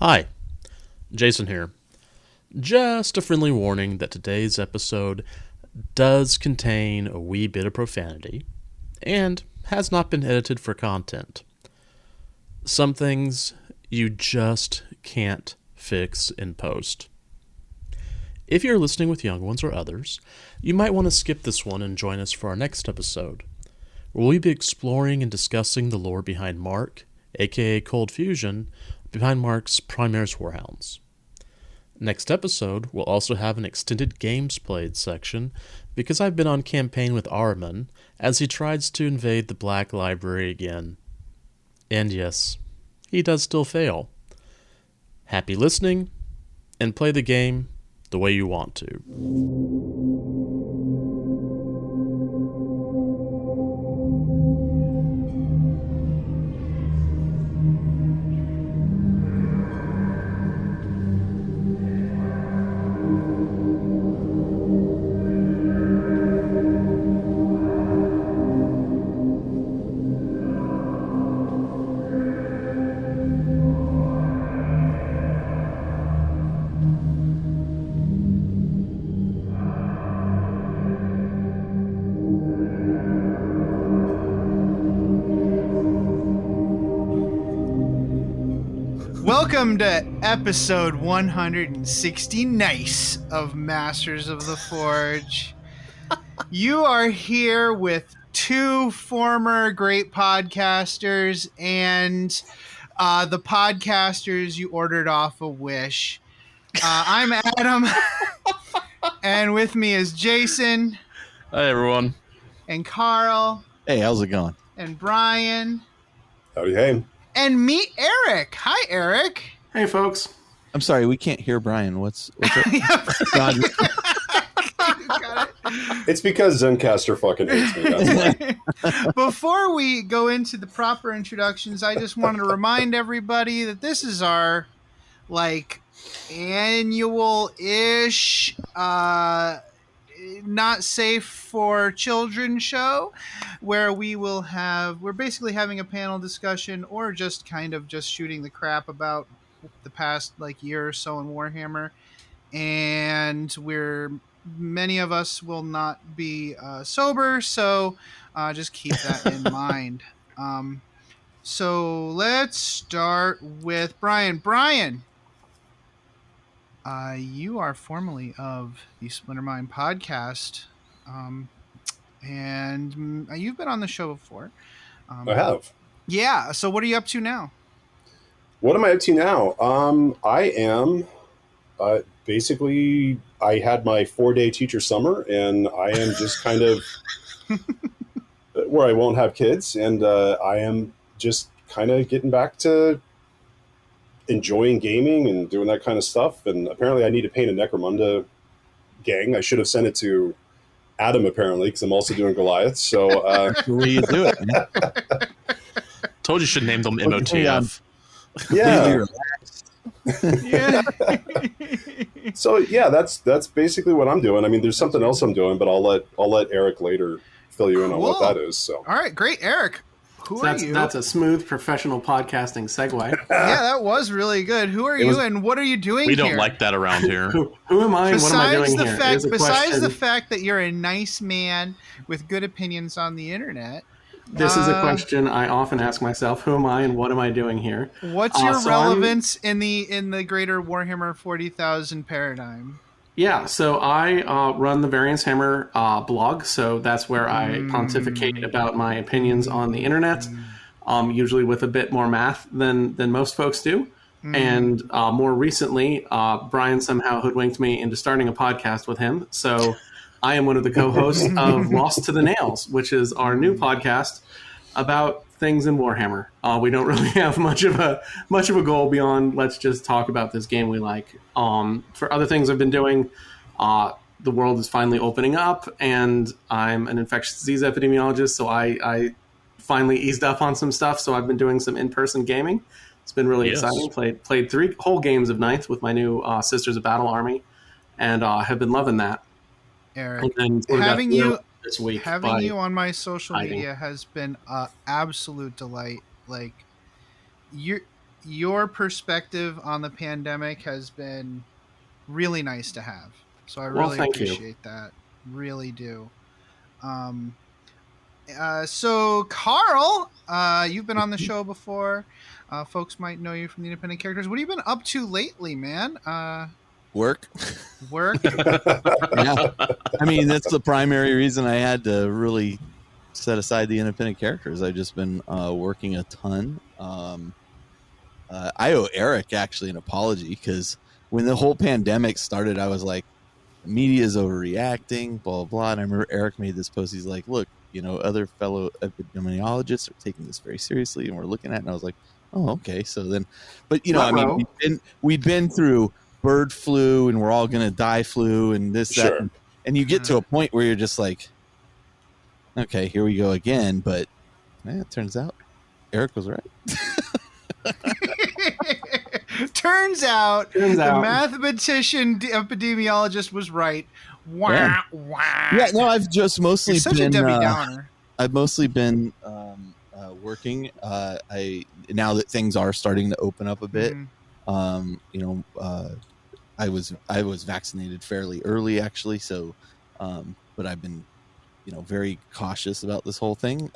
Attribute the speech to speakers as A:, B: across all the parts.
A: Hi, Jason here. Just a friendly warning that today's episode does contain a wee bit of profanity and has not been edited for content. Some things you just can't fix in post. If you're listening with young ones or others, you might want to skip this one and join us for our next episode, where we'll be exploring and discussing the lore behind Mark, aka Cold Fusion, behind Mark's Primaris Warhounds. Next episode, we'll also have an extended games played section because I've been on campaign with Araman as he tries to invade the Black Library again. And yes, he does still fail. Happy listening, and play the game the way you want to.
B: Welcome to episode 160 Niiice of Masters of the Forge. You are here with two former great podcasters and the podcasters you ordered off a Wish. I'm Adam, and with me is Jason.
A: Hi, everyone.
B: And Carl.
C: Hey, how's it going?
B: And Brian.
D: Howdy, hey.
B: And meet Eric. Hi, Eric.
E: Hey, folks.
C: I'm sorry, we can't hear Brian. What's up? God.
B: Got it.
D: It's because Zencaster fucking hates me. That's why.
B: Before we go into the proper introductions, I just wanted to remind everybody that this is our annual-ish not safe for children show where we're basically having a panel discussion or just kind of just shooting the crap about the past year or so in Warhammer, and many of us will not be sober, so just keep that in mind. So let's start with Brian. You are formerly of the Splinter Mind podcast, and you've been on the show before.
D: I have.
B: Yeah, so what are you up to now?
D: What am I up to now? I am basically, I had my 4-day teacher summer, and I am just kind of where I won't have kids, and I am just kind of getting back to enjoying gaming and doing that kind of stuff. And apparently I need to paint a Necromunda gang. I should have sent it to Adam, apparently, because I'm also doing Goliath. So
C: the way you do it.
A: Told you should name them MOTF.
D: Yeah.
B: Yeah.
D: So yeah, that's basically what I'm doing. I mean, there's something else I'm doing, but I'll let Eric later fill you in on what that is. So
B: all right, great, Eric. Who are you?
E: That's a smooth professional podcasting segue.
B: Yeah, that was really good. Who are you, and what are you doing
A: We
B: here?
A: don't like that around here.
E: Who am I and what am I doing here?
B: Besides the fact that you're a nice man with good opinions on the internet.
E: This is a question I often ask myself. Who am I and what am I doing here?
B: What's your relevance in the greater Warhammer 40,000 paradigm?
E: Yeah, so I run the Variance Hammer blog, so that's where I pontificate about my opinions on the internet, usually with a bit more math than most folks do. And more recently, Brian somehow hoodwinked me into starting a podcast with him, so I am one of the co-hosts of Lost to the Nails, which is our new podcast about things in Warhammer. We don't really have much of a goal beyond let's just talk about this game we like. For other things I've been doing, the world is finally opening up, and I'm an infectious disease epidemiologist, so I finally eased up on some stuff. So I've been doing some in-person gaming. It's been really exciting. Played 3 whole games of Ninth with my new Sisters of Battle army, and have been loving that.
B: Eric,
E: having you this week.
B: Having you on my social media has been an absolute delight. Like, your perspective on the pandemic has been really nice to have. So I really
E: thank you.
B: appreciate that. Really do. So Carl, you've been on the show before. Folks might know you from the Independent Characters. What have you been up to lately, man?
C: Work.
B: Work?
C: Yeah. I mean, that's the primary reason I had to really set aside the Independent Characters. I've just been working a ton. I owe Eric actually an apology because when the whole pandemic started, I was like, media is overreacting, blah, blah, blah. And I remember Eric made this post. He's like, look, other fellow epidemiologists are taking this very seriously and we're looking at it. And I was like, oh, okay. So then, but I mean, we'd been through bird flu and we're all going to die flu and this,
D: Sure.
C: that. And you get to a point where you're just like, okay, here we go again. But it turns out Eric was right.
B: Turns out the
E: out.
B: mathematician epidemiologist was right. Wah,
C: Yeah.
B: wah.
C: Yeah, no, I've just mostly
B: You're such
C: been
B: a Debbie Downer.
C: I've mostly been working. Now that things are starting to open up a bit.
B: Mhm.
C: I was vaccinated fairly early actually, so but I've been very cautious about this whole thing.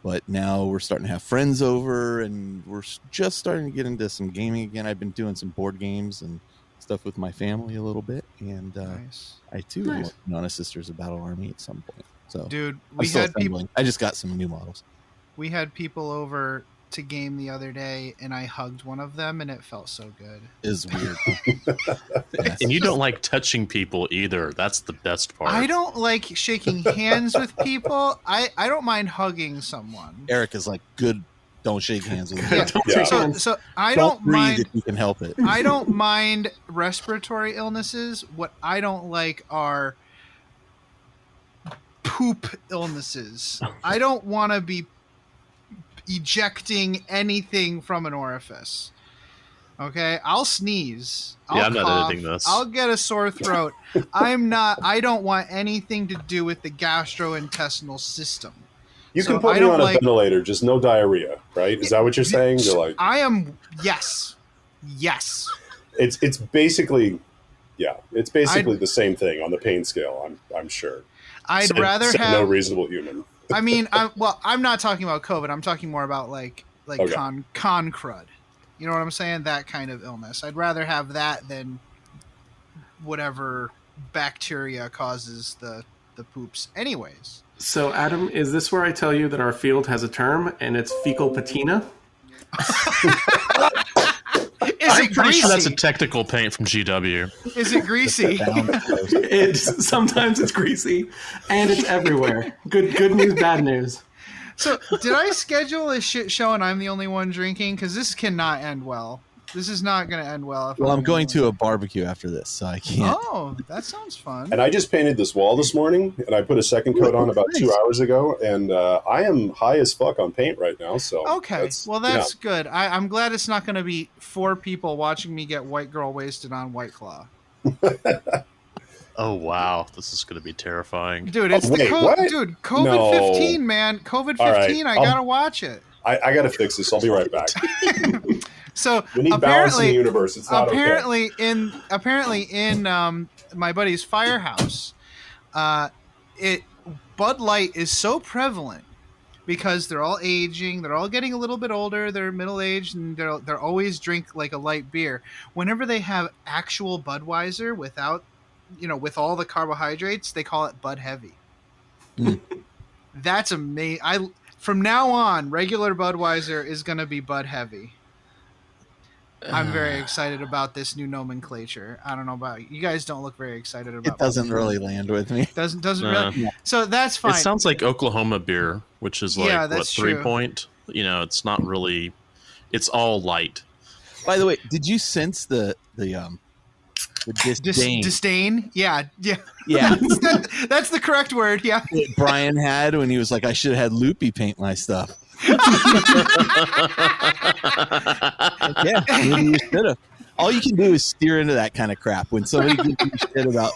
C: But now we're starting to have friends over, and we're just starting to get into some gaming again. I've been doing some board games and stuff with my family a little bit, and
B: Nice.
C: I too am working on a Sisters of Battle Army at some point. So
B: Dude,
C: I'm still assembling. I just got some new models.
B: we had people over to game the other day, and I hugged one of them, and it felt so good.
C: Is weird. Yes.
A: And you don't like touching people either. That's the best part.
B: I don't like shaking hands with people. I don't mind hugging someone.
C: Eric is like, good. Don't shake hands with me.
B: Yeah.
E: Don't
D: Yeah.
E: shake
B: So,
E: hands.
B: so I
C: Don't
B: don't
C: breathe
B: mind.
C: if you can help it.
B: I don't mind respiratory illnesses. What I don't like are poop illnesses. I don't want to be ejecting anything from an orifice. Okay, I'll sneeze. I'll
A: Yeah, I'm not
B: cough,
A: editing this.
B: I'll get a sore throat. I don't want anything to do with the gastrointestinal system.
D: You
B: So
D: can put
B: I
D: me
B: don't
D: on a
B: like-
D: ventilator, just no diarrhea, right? Is that what you're saying? You're like,
B: I am yes.
D: it's basically, yeah, it's basically the same thing on the pain scale. I'm sure.
B: I'd
D: Said-
B: rather
D: said
B: have
D: no reasonable human.
B: I mean, I'm not talking about COVID. I'm talking more about like
D: Okay.
B: con crud. You know what I'm saying? That kind of illness. I'd rather have that than whatever bacteria causes the poops. Anyways,
E: So, Adam, is this where I tell you that our field has a term, and it's fecal patina?
B: is
A: I'm
B: it
A: pretty sure that's a
B: greasy?
A: technical paint from GW.
B: Is it greasy?
E: It's sometimes it's greasy, and it's everywhere. Good news, bad news.
B: So, did I schedule a shit show and I'm the only one drinking? Because this cannot end well. This is not going to end well. If
C: Well, I'm
B: the
C: going
B: only
C: to
B: one.
C: a barbecue after this, so I can't.
B: Oh, that sounds fun.
D: And I just painted this wall this morning, and I put a second coat on about 2
C: Nice.
D: hours ago, and I am high as fuck on paint right now. So
B: Okay, well that's good. I'm glad it's not going to be 4 people watching me get white girl wasted on White Claw.
A: Oh wow, this is going to be terrifying.
B: Dude, it's
D: wait, what?
B: dude, COVID-15,
D: No.
B: man. COVID-15,
D: All right,
B: I
D: I'll-
B: gotta watch it.
D: I got to fix this. I'll be right back.
B: So
D: We need balance in the
B: apparently,
D: universe. It's not okay.
B: apparently in my buddy's firehouse, Bud Light is so prevalent because they're all aging, they're all getting a little bit older, they're middle aged, and they're always drink like a light beer. Whenever they have actual Budweiser without, with all the carbohydrates, they call it Bud Heavy.
C: Mm.
B: That's amazing. From now on, regular Budweiser is going to be Bud Heavy. I'm very excited about this new nomenclature. I don't know about you. You guys don't look very excited about
C: It doesn't really land with me.
B: doesn't
A: Nah.
B: really. So that's fine.
A: It sounds like Oklahoma beer, which is like
B: Yeah,
A: what
B: that's
A: 3
B: true.
A: point. It's not really. It's all light.
C: By the way, did you sense the disdain
B: Disdain. Yeah.
C: yeah,
B: That's the correct word. Yeah.
C: that Brian had when he was like, I should have had Loopy paint my stuff. Yeah, maybe you should have. All you can do is steer into that kind of crap when somebody gives you shit about.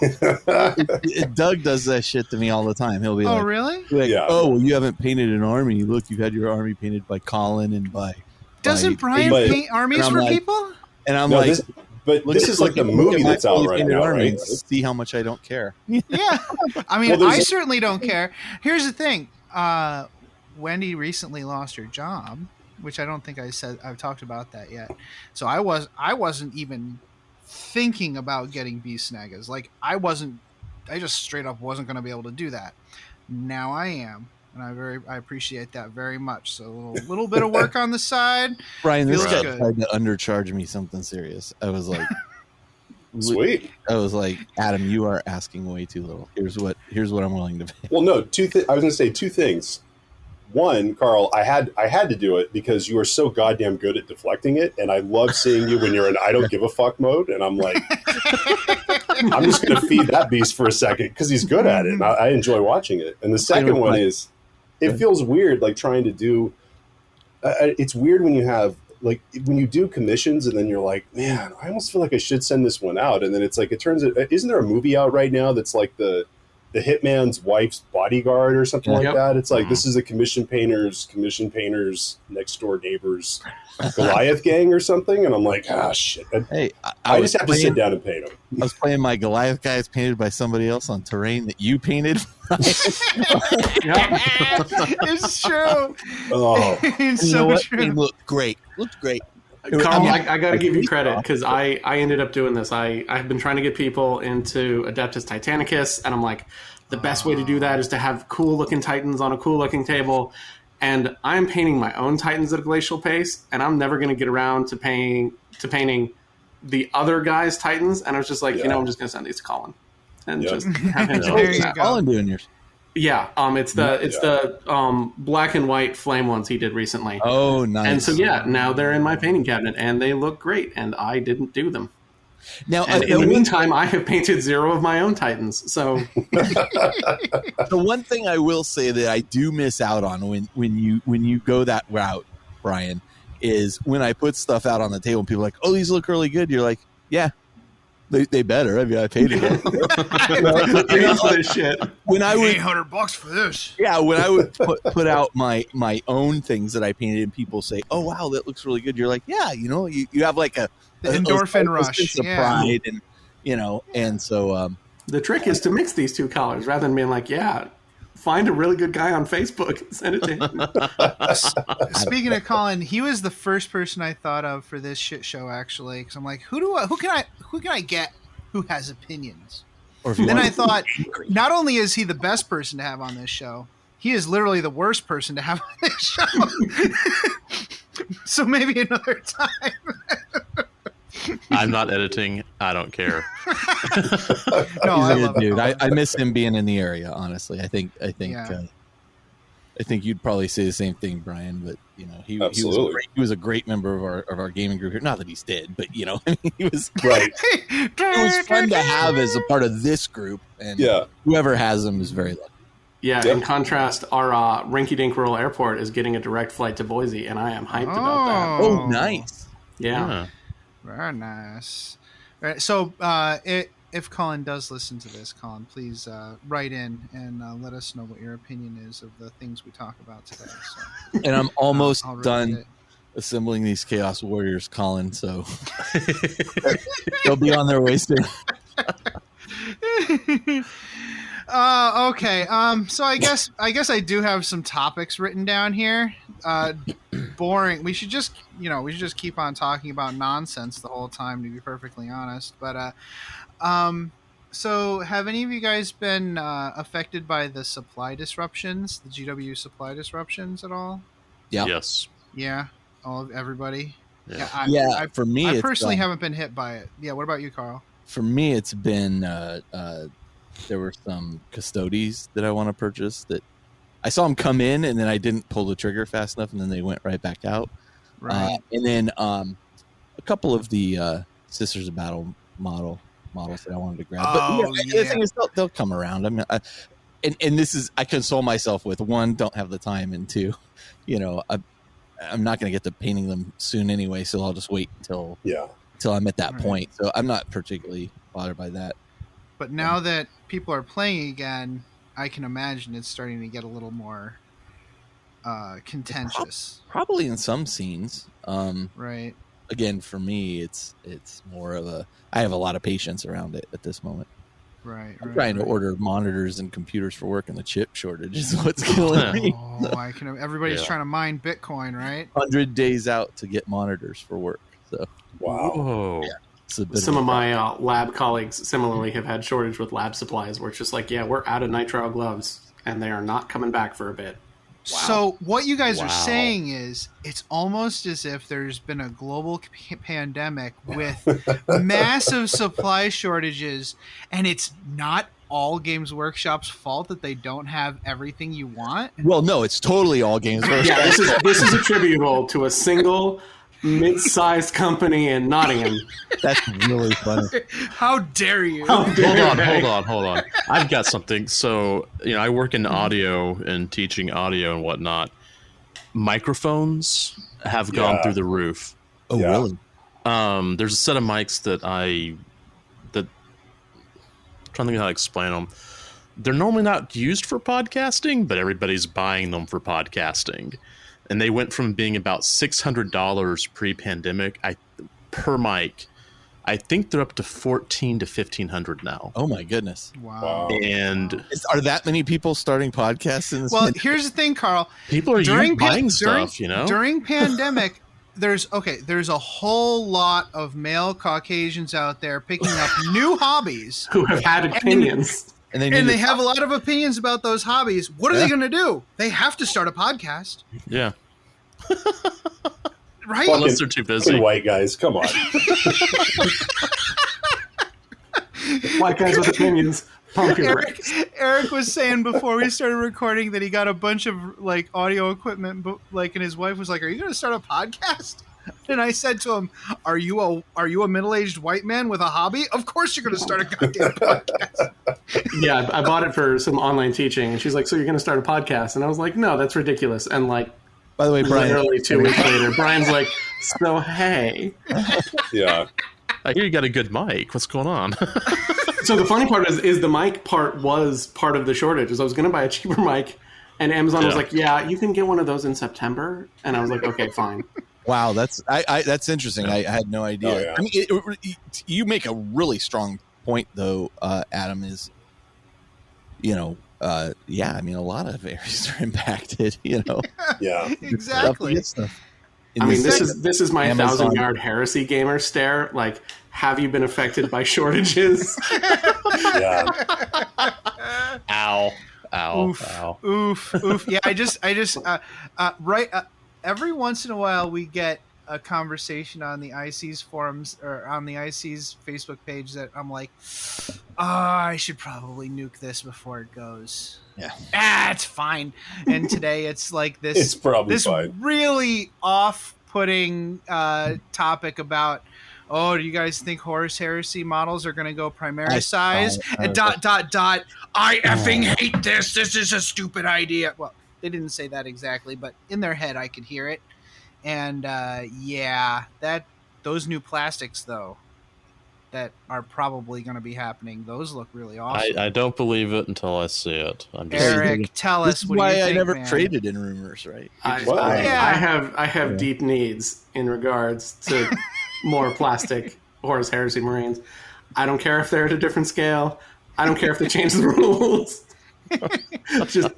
C: Doug does that shit to me all the time. He'll be
B: Oh,
C: like,
B: really?
C: like,
D: Yeah.
C: "Oh, well, you haven't painted an army. Look, you've had your army painted by Colin and by
B: Doesn't Brian
D: But-
B: paint armies
C: and I'm
B: for
C: like-
B: people?
C: And I'm
D: No,
C: like,
D: this is like the movie that's out right now,
C: army
D: right?
C: and see how much I don't care.
B: Yeah. I mean,
D: Well, there's
B: I
D: a-
B: certainly don't care. Here's the thing. Wendy recently lost her job, which I don't think I've talked about that yet. So I wasn't even thinking about getting beast snaggers. Like I just straight up wasn't going to be able to do that. Now I am. And I appreciate that very much. So a little bit of work on the side.
C: Brian, this
B: Feels
C: guy
B: good.
C: tried to undercharge me something serious. I was like,
D: Sweet.
C: I was like, Adam, you are asking way too little. Here's what I'm willing to pay.
D: Well, no, I was going to say two things. One, Carl, I had to do it because you are so goddamn good at deflecting it, and I love seeing you when you're in I don't give a fuck mode, and I'm like, I'm just going to feed that beast for a second because he's good at it, and I enjoy watching it. And the second one is, it feels weird, like trying to do. It's weird when you have like when you do commissions, and then you're like, man, I almost feel like I should send this one out, and then it's like it turns. Isn't there a movie out right now that's like the hitman's wife's bodyguard or something like
E: Yep.
D: that? It's like this is the commission painters next door neighbors Goliath gang or something, and I'm like, shit.
C: Hey,
D: I
C: was
D: just have to sit down and paint them.
C: I was playing my Goliath guys painted by somebody else on terrain that you painted.
B: It's true.
D: Oh,
B: It's
C: You know
B: so
C: what?
B: true.
C: It looked great. Looked great.
E: Carl,
C: mean,
E: I got to give you credit because I ended up doing this. I've been trying to get people into Adeptus Titanicus, and I'm like, the best way to do that is to have cool looking Titans on a cool looking table. And I'm painting my own Titans at a glacial pace, and I'm never going to get around to painting the other guy's Titans. And I was just like, I'm just going to send these to Colin and
D: Yeah.
E: just have him.
B: There you go.
C: Colin doing yours.
E: Yeah, it's the black and white flame ones he did recently.
C: Oh, nice.
E: And so now they're in my painting cabinet, and they look great. And I didn't do them.
C: Now,
E: And in the meantime, I have painted 0 of my own Titans. So
C: the one thing I will say that I do miss out on when you go that route, Brian, is when I put stuff out on the table and people are like, oh, these look really good. You're like, yeah, they better. I mean, I paid it.
E: this shit.
C: When I would,
B: $800 for this.
C: yeah, when I would put out my own things that I painted and people say, oh, wow, that looks really good. You're like, yeah, you have like the
B: endorphin rush,
C: sense of
B: yeah.
C: pride, and and so
E: The trick is to mix these two colors rather than being like, find a really good guy on Facebook and send it to him.
B: Speaking of Colin, he was the first person I thought of for this shit show, actually, because I'm like, who can I get who has opinions?
C: or if you
B: Then
C: want
B: I thought, not only is he the best person to have on this show, he is literally the worst person to have on this show. So maybe another time.
A: I'm not editing. I don't care.
B: No,
C: he's
B: I
C: a
B: love
C: good dude.
B: it.
C: I miss him being in the area. Honestly, I think
B: Yeah.
C: I think you'd probably say the same thing, Brian. But he
D: Absolutely.
C: was a great member of our gaming group here. Not that he's dead, but he was.
D: right.
C: It was fun to have as a part of this group, and
D: Yeah.
C: whoever has him is very lucky.
E: Yeah,
D: Yep.
E: in contrast, our rinky-dink rural airport is getting a direct flight to Boise, and I am hyped about
C: Oh, nice.
E: that. Yeah.
A: Yeah.
B: Very nice. All right, so if Colin does listen to this, Colin, please write in and let us know what your opinion is of the things we talk about today. So,
C: And I'm almost
B: I'll read
C: done
B: it.
C: assembling these Chaos Warriors, Colin. So they'll be on their way soon.
B: Okay. So I guess I do have some topics written down here. Boring. We should just keep on talking about nonsense the whole time, to be perfectly honest. But so have any of you guys been affected by the supply disruptions, the GW supply disruptions at all?
C: Yeah.
A: Yes.
B: Yeah. Everybody.
A: Yeah.
C: Yeah, for me,
B: I
C: it's,
B: personally haven't been hit by it. Yeah. What about you, Carl?
C: for me, it's been there were some custodies that I want to purchase that I saw them come in and then I didn't pull the trigger fast enough and then they went right back out.
B: Right.
C: And then a couple of the Sisters of Battle models that I wanted to grab.
B: Oh,
C: The thing is, they'll come around. I mean, and this is, I console myself with, one, don't have the time, and two, I'm not going to get to painting them soon anyway, so I'll just wait until I'm at that
B: Right.
C: point. So I'm not particularly bothered by that.
B: But now that people are playing again, I can imagine it's starting to get a little more contentious.
C: Probably in some scenes.
B: Right.
C: Again, for me, it's more of a. I have a lot of patience around it at this moment.
B: Right.
C: I'm trying to
B: right.
C: order monitors and computers for work, and the chip shortage is what's killing me.
B: Oh, I can. Everybody's
A: Yeah.
B: trying to mine Bitcoin, right?
C: 100 days out to get monitors for work. So
D: Wow.
A: Whoa.
C: it's a bit
E: Some
C: of
E: of my lab colleagues similarly have had shortage with lab supplies where it's just like, yeah, we're out of nitrile gloves and they are not coming back for a bit.
B: So what you guys are
A: Wow.
B: saying is it's almost as if there's been a global pandemic with massive supply shortages, and it's not all Games Workshop's fault that they don't have everything you want.
C: Well, no, it's totally all Games Workshop.
E: Yeah, this is attributable to a single mid-sized company in Nottingham.
C: That's really funny.
B: How dare you?
A: Hold on. I've got something. So, I work in audio and teaching audio and whatnot. Microphones have gone
D: Yeah.
A: through the roof.
C: Oh,
D: Yeah.
C: really?
A: There's a set of mics that I'm trying to think how to explain them. They're normally not used for podcasting, but everybody's buying them for podcasting. And they went from being about $600 pre-pandemic per mic. I think they're up to $1,400 to $1,500 now.
C: Oh my goodness!
B: Wow.
A: And
C: Are that many people starting podcasts in this?
B: Well, here's the thing, Carl.
A: people are buying stuff,
B: During pandemic, there's a whole lot of male Caucasians out there picking up new hobbies,
E: Who have had opinions.
C: and they,
B: and they have a lot of opinions about those hobbies. What are they going to do? They have to start a podcast,
A: Yeah.
B: right?
D: Fucking-
A: Unless they're too busy.
D: Fucking white guys, come on.
E: White guys with opinions. Pump your brakes.
B: Eric was saying before we started recording that he got a bunch of like audio equipment, but like, and his wife was like, "Are you going to start a podcast?" And I said to him, "Are you a middle-aged white man with a hobby? Of course you're going to start a goddamn podcast."
E: Yeah, I bought it for some online teaching, and she's like, "So you're going to start a podcast?" And I was like, "No, that's ridiculous." And like,
C: By the way, Brian,
E: literally 2 weeks later, Brian's like, "So hey."
D: Yeah.
A: I hear you got a good mic. What's going on?
E: So the funny part is the mic part was part of the shortage. Is I was going to buy a cheaper mic, and Amazon was
A: Yeah.
E: like, "Yeah, you can get one of those in September." And I was like, "Okay, fine."
C: wow, that's that's interesting. I had no idea.
D: Oh, yeah.
C: I mean, you make a really strong point, though, Adam. Is yeah, I mean, a lot of areas are impacted.
D: Yeah.
B: Exactly.
C: Stuff.
E: I mean, this is my
C: Amazon.
E: 1,000-yard heresy gamer stare. Like, have you been affected by shortages?
D: Yeah.
A: Ow.
B: Oof.
A: Ow.
B: Oof. Yeah, I just every once in a while we get a conversation on the IC's forums or on the IC's Facebook page that I'm like, I should probably nuke this before it goes.
C: Yeah.
B: It's fine. And today it's like this.
D: It's probably
B: this
D: fine.
B: really off-putting topic about. Oh, do you guys think Horus Heresy models are going to go primary size? And ... I effing hate this. This is a stupid idea. Well, they didn't say that exactly, but in their head, I could hear it. And yeah, those new plastics though, that are probably going to be happening. Those look really awesome.
A: I don't believe it until I see it. I'm just
B: Eric, tell
C: This
B: us
C: is
B: what
C: why
B: you think,
C: I never
B: man.
C: traded in rumors, right?
D: Well,
E: I have deep needs in regards to more plastic Horus Heresy Marines. I don't care if they're at a different scale. I don't care if they change the rules.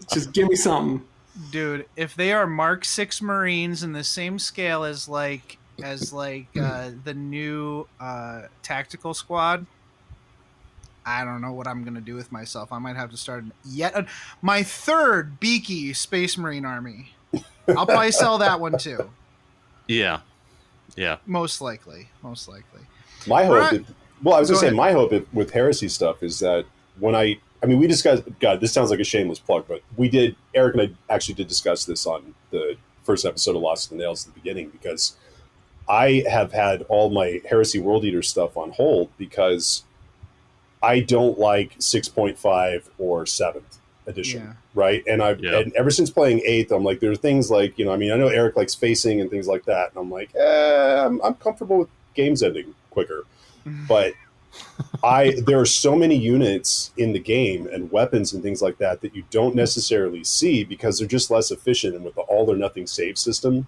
E: just give me something.
B: Dude, if they are Mark 6 Marines in the same scale as the new tactical squad, I don't know what I'm gonna do with myself. I might have to start my third beaky Space Marine army. I'll probably sell that one too.
A: yeah.
B: Most likely.
D: My hope,
B: Right.
D: I was
B: Go
D: going to say,
B: ahead.
D: my hope with heresy stuff is that when I mean, we discussed, God, this sounds like a shameless plug, but Eric and I actually did discuss this on the first episode of Lost in the Nails at the beginning, because I have had all my Heresy World Eater stuff on hold because I don't like 6.5 or 7th edition,
B: Yeah.
D: right? And and ever since playing 8th, I'm like, there are things like, I mean, I know Eric likes facing and things like that, and I'm like, I'm comfortable with games ending quicker. But there are so many units in the game and weapons and things like that that you don't necessarily see because they're just less efficient. And with the all or nothing save system,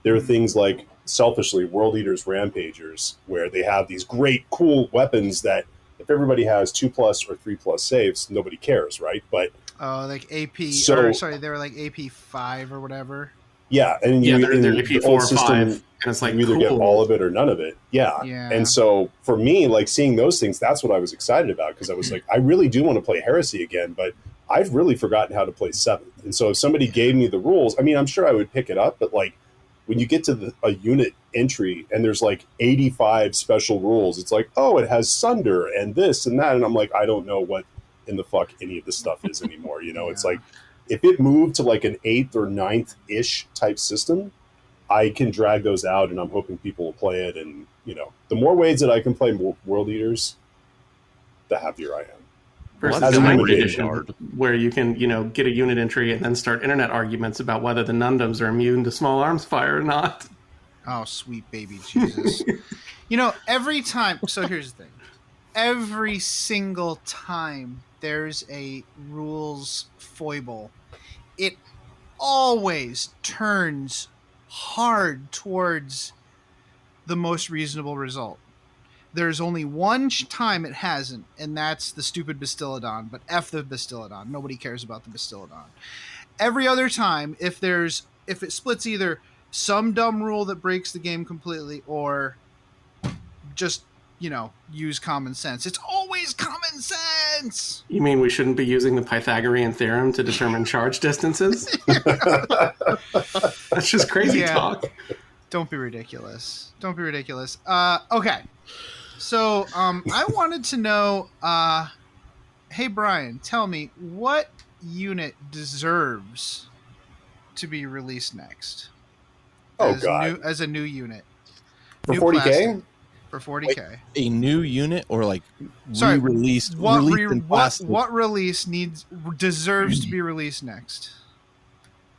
D: there are things like, selfishly, World Eaters Rampagers, where they have these great, cool weapons that if everybody has 2+ or 3+ saves, nobody cares, right? But
B: like AP.
D: So-
B: or sorry, they were like AP5 or whatever.
D: yeah, and
E: Yeah,
D: you
E: they're
D: in
E: AP
D: the
E: 4
D: old
E: or
D: system,
E: 5, and it's like,
D: you either get
E: cool.
D: all of it or none of it. Yeah.
B: Yeah.
D: And so for me, like seeing those things, that's what I was excited about, because I was like, I really do want to play Heresy again, but I've really forgotten how to play 7th. And so if somebody gave me the rules, I mean, I'm sure I would pick it up, but like when you get to a unit entry and there's like 85 special rules, it's like, oh, it has Sunder and this and that. And I'm like, I don't know what in the fuck any of this stuff is anymore. You know, it's
B: Yeah.
D: like, if it moved to like an 8th or 9th-ish type system, I can drag those out, and I'm hoping people will play it. And, you know, the more ways that I can play World Eaters, the happier I am.
E: Versus
D: Well,
E: the
D: that's
E: hybrid
D: really
E: edition,
A: hard.
E: where you can, get a unit entry and then start internet arguments about whether the Nundums are immune to small arms fire or not.
B: Oh, sweet baby Jesus. Every time. So here's the thing. Every single time there's a rules foible, it always turns hard towards the most reasonable result. There's only one time it hasn't, and that's the stupid Bastiladon. But F the Bastiladon. Nobody cares about the Bastiladon. Every other time, if it splits either some dumb rule that breaks the game completely or just, use common sense. It's always common sense.
E: You mean we shouldn't be using the Pythagorean theorem to determine charge distances? That's just crazy talk.
B: Don't be ridiculous. Okay. So, I wanted to know, hey, Brian, tell me, what unit deserves to be released next?
D: God.
B: As a new unit.
D: For
B: New
D: 40K?
B: plastic. For 40K.
C: A new unit or like
B: Sorry,
C: re-released?
B: What
C: plastic?
B: what release deserves to be released next?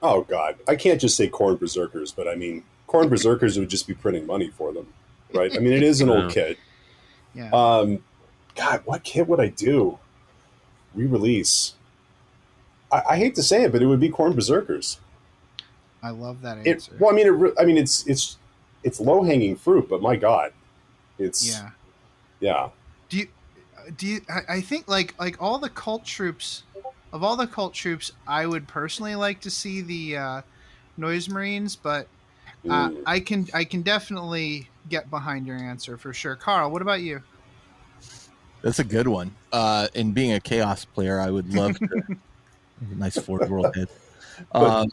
D: Oh, God. I can't just say Khorne Berserkers, but I mean, Khorne Berserkers would just be printing money for them, right? I mean, it is an old kit.
B: Yeah.
D: God, what kit would I do? Re-release. I hate to say it, but it would be Khorne Berserkers.
B: I love that answer.
D: It's low hanging fruit, but my God, it's yeah.
B: Do you? I think like all the cult troops, of all the cult troops, I would personally like to see the Noise Marines, but I can definitely get behind your answer for sure. Carl, what about you?
C: That's a good one. And being a Chaos player, I would love to. Nice Forge World head. I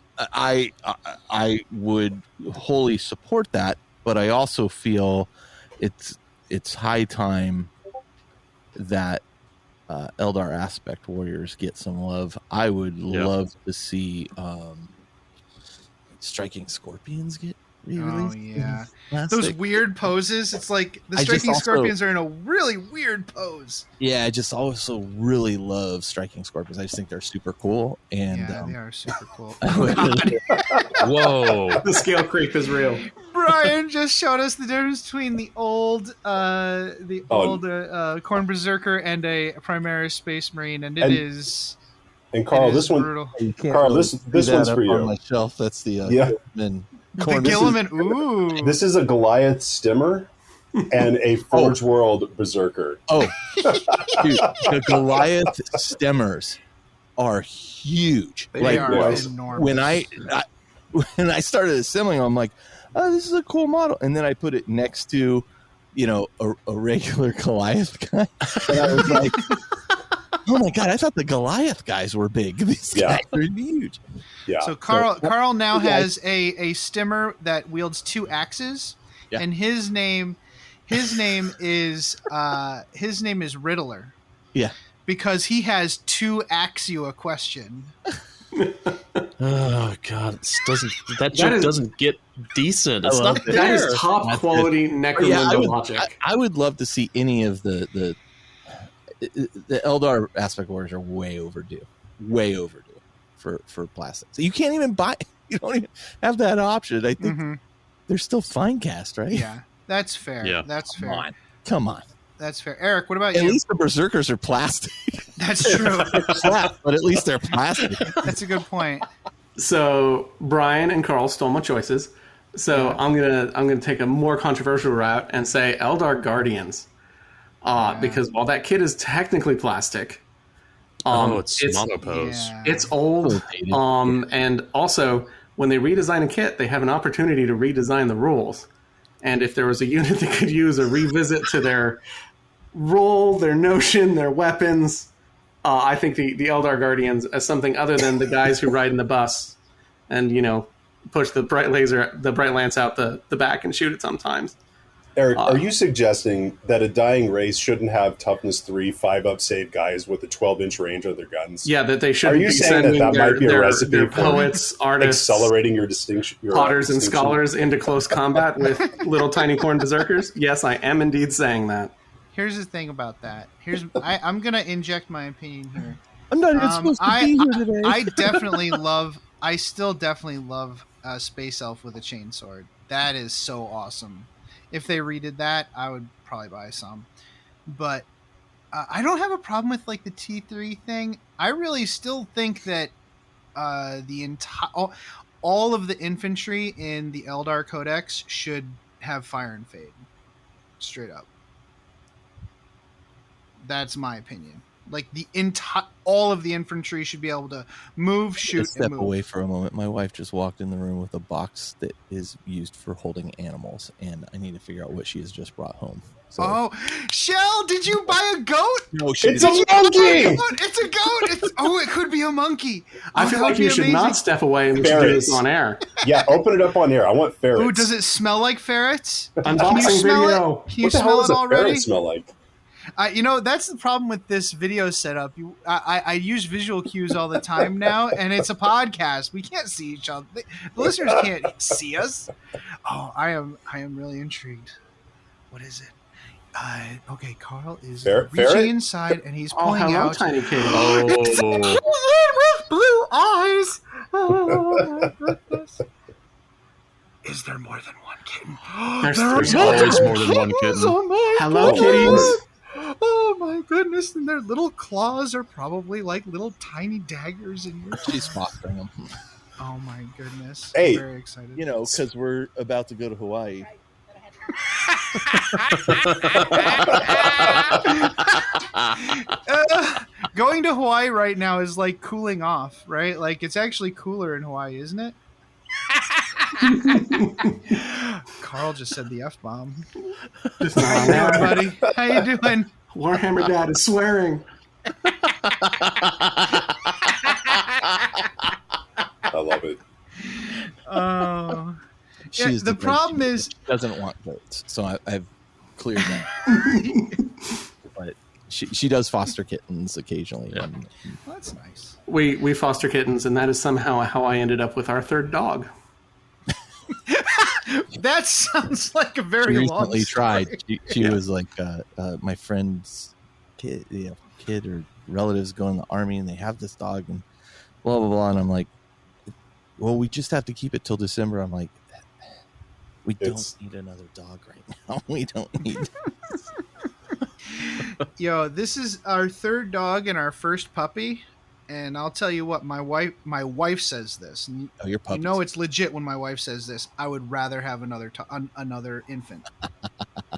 C: would wholly support that, but I also feel it's high time that Eldar Aspect Warriors get some love. I would love to see Striking Scorpions get re-released.
B: Oh yeah,
C: Plastic.
B: those weird poses. It's like the
C: I just
B: Striking
C: also-
B: Scorpions are in a really weird pose.
C: Yeah, I just also really love Striking Scorpions. I just think they're super cool. And
B: Yeah, they are super cool.
A: Whoa.
E: The scale creep is real.
B: Brian just showed us the difference between the old Khorne Berserker and a Primaris Space Marine, and it is.
D: And Carl,
B: it is
D: this one,
B: brutal.
C: You can't
D: Carl,
C: really
D: this
C: see
D: one's
C: that
D: for
C: up
D: you.
C: on my shelf. That's the
D: Yeah.
C: Gilliman
B: The
C: Khorne.
B: Gilliman, ooh.
D: This is a Goliath Stimmer and a Forge World Berserker.
C: Oh, dude, the Goliath stemmers are huge.
B: They
C: like
B: are
D: yes.
B: enormous.
C: when I started assembling them, I'm like, oh, this is a cool model, and then I put it next to, a regular Goliath guy, and I was like, oh my God, I thought the Goliath guys were big. These guys are huge.
D: Yeah.
B: So Carl now has a stimmer that wields 2 axes, and his name is Riddler.
C: Yeah.
B: Because he has 2 Axia question.
A: Oh God, that joke doesn't get decent. It's not there.
E: That is top quality Necromunda logic.
C: I would love to see any of the Eldar Aspect Warriors are way overdue for plastic. So you can't even buy. You don't even have that option. I think they're still fine cast, right?
B: Yeah, that's fair.
A: Yeah.
B: That's fair.
C: Come on.
B: That's fair. Eric, what about
C: At
B: you?
C: least the berserkers are plastic.
B: That's true.
C: They're flat, but at least they're plastic.
B: That's a good point.
E: So Brian and Carl stole my choices. So I'm gonna take a more controversial route and say Eldar Guardians, because while that kit is technically plastic,
A: it's monopose.
B: Yeah.
E: it's old, and also when they redesign a kit, they have an opportunity to redesign the rules. And if there was a unit that could use a revisit to their role, their notion, their weapons, I think the Eldar Guardians as something other than the guys who ride in the bus and, push the bright lance out the back and shoot it sometimes.
D: Eric, are you suggesting that a dying race shouldn't have toughness 3, 5-up save guys with a 12-inch range on their guns?
E: Yeah, that they shouldn't
D: Are you
E: be
D: saying
E: sending
D: that might be a recipe
E: their
D: for
E: poets, artists,
D: accelerating your distinction, your
E: potters, and
D: distinction?
E: scholars into close combat with little tiny corn berserkers? Yes, I am indeed saying that.
B: Here's the thing about that. I'm gonna inject my opinion here.
C: I'm not even supposed to be here today.
B: I still definitely love Space Elf with a chainsword. That is so awesome. If they redid that, I would probably buy some. But I don't have a problem with like the T3 thing. I really still think that the entire all of the infantry in the Eldar Codex should have Fire and Fade. Straight up. That's my opinion. Like all of the infantry should be able to move, shoot,
C: Step
B: and move.
C: away for a moment. My wife just walked in the room with a box that is used for holding animals, and I need to figure out what she has just brought home. So,
B: Oh, Shell, did you buy a goat?
C: no, she
D: It's a
C: didn't.
D: monkey!
B: It's a goat. It could be a monkey.
E: I
B: Oh,
E: feel
B: that
E: like
B: would be
E: you should
B: amazing.
E: not step away and we should do this
D: Ferrets.
E: on air.
D: Yeah, open it up on air. I want ferrets.
B: Ooh, does it smell like ferrets? Can you
E: Unboxing
B: smell
E: video.
B: it? Can you
D: What the hell
B: smell
D: does
B: it
D: a
B: already?
D: ferret smell like?
B: That's the problem with this video setup. I use visual cues all the time now, and it's a podcast. We can't see each other. The listeners can't see us. Oh, I am really intrigued. What is it? Okay, Carl is reaching
D: Ferret?
B: inside, and he's
E: Oh,
B: pulling
E: hello,
B: out.
E: tiny kid.
A: Oh,
B: With blue eyes. Oh my goodness. Is there more than one kitten?
E: There's
A: always more than one kitten.
B: Oh my
E: Hello,
B: goodness.
E: kitties.
B: Oh my goodness! And their little claws are probably like little tiny daggers in your.
C: She's fostering them.
B: Oh my goodness!
D: Hey.
B: I'm very excited.
C: You know, because we're about to go to Hawaii.
B: Going to Hawaii right now is like cooling off, right? Like it's actually cooler in Hawaii, isn't it? Carl just said the F-bomb.
E: Just not
B: How
E: on
B: you
E: air.
B: doing, buddy? How you doing?
E: Warhammer Dad is swearing.
D: I love it.
B: Oh.
C: She
B: Yeah,
C: is
B: the
C: great
B: problem
C: kid.
B: is-
C: She doesn't want goats, so I've cleared that. But she does foster kittens occasionally.
A: Yeah.
C: And
B: Well, that's nice.
E: We foster kittens, and that is somehow how I ended up with our third dog.
B: That sounds like a
C: she
B: very long
C: recently
B: story.
C: tried. She was like, my friend's kid or relatives go in the army, and they have this dog, and blah blah blah. And I'm like, well, we just have to keep it till December. I'm like, we
D: It's-
C: don't need another dog right now. We don't need.
B: Yo, this is our third dog and our first puppy, and I'll tell you what, my wife says this. And
C: Oh, your
B: you
C: puppy.
B: know it's legit when my wife says this. I would rather have another infant.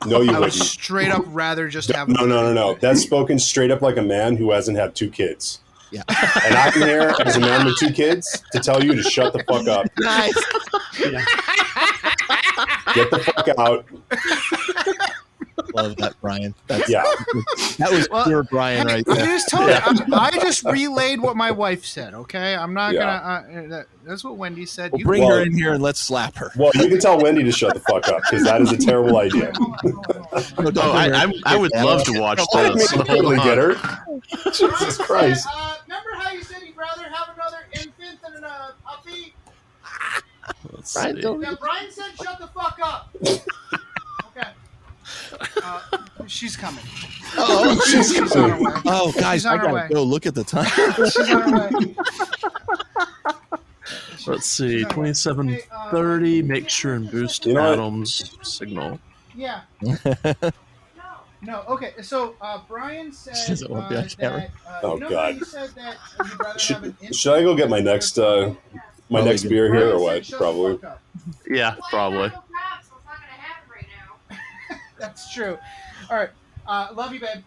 D: No, you
B: I would
D: wouldn't.
B: straight up rather just have.
D: No. That's spoken straight up like a man who hasn't had 2 kids.
C: Yeah.
D: And I'm here as a man with 2 kids to tell you to shut the fuck up.
C: Nice.
D: Get the fuck out.
C: Love that, Brian. That's,
D: Yeah.
C: That was
B: Well,
C: pure Brian right
B: I'm
C: there.
B: just telling you, I just relayed what my wife said. Okay, I'm not
D: Yeah.
B: gonna. That's what Wendy said.
C: We'll
B: You-
C: bring
D: Well-
C: her in here and let's slap her.
D: Well, you can tell Wendy to shut the fuck up because that is a terrible idea.
C: No, don't
A: Oh,
C: bring her in.
A: I would love to watch
D: Let me
A: this.
D: totally get her. Jesus Christ.
B: remember how you said you'd rather have another infant than a puppy?
A: Let's
C: Brian,
A: see.
C: don't-
B: Yeah, Brian said shut the fuck up. Okay. She's coming.
C: Oh,
B: She's on her way.
C: oh, guys,
B: She's on
C: I
B: her
C: gotta
B: way.
C: go. Look at the time.
B: She's on her way.
A: Let's see.
B: She's on her way.
A: 2730. Make sure and boost
D: You know what?
A: Adam's signal.
B: Yeah. No, okay. So Brian
C: She
B: said
C: doesn't want to be on camera.
B: that
D: Oh,
B: you know how
D: God.
B: you said that you'd rather have an
D: Should I go get my
B: infinite
D: next
B: or
D: my
C: Probably
D: next
C: good.
D: beer here or
B: Brian said,
D: what?
B: "Shut
D: Probably.
B: the fuck up."
A: Yeah, probably.
B: That's true. All right. Love you, babe.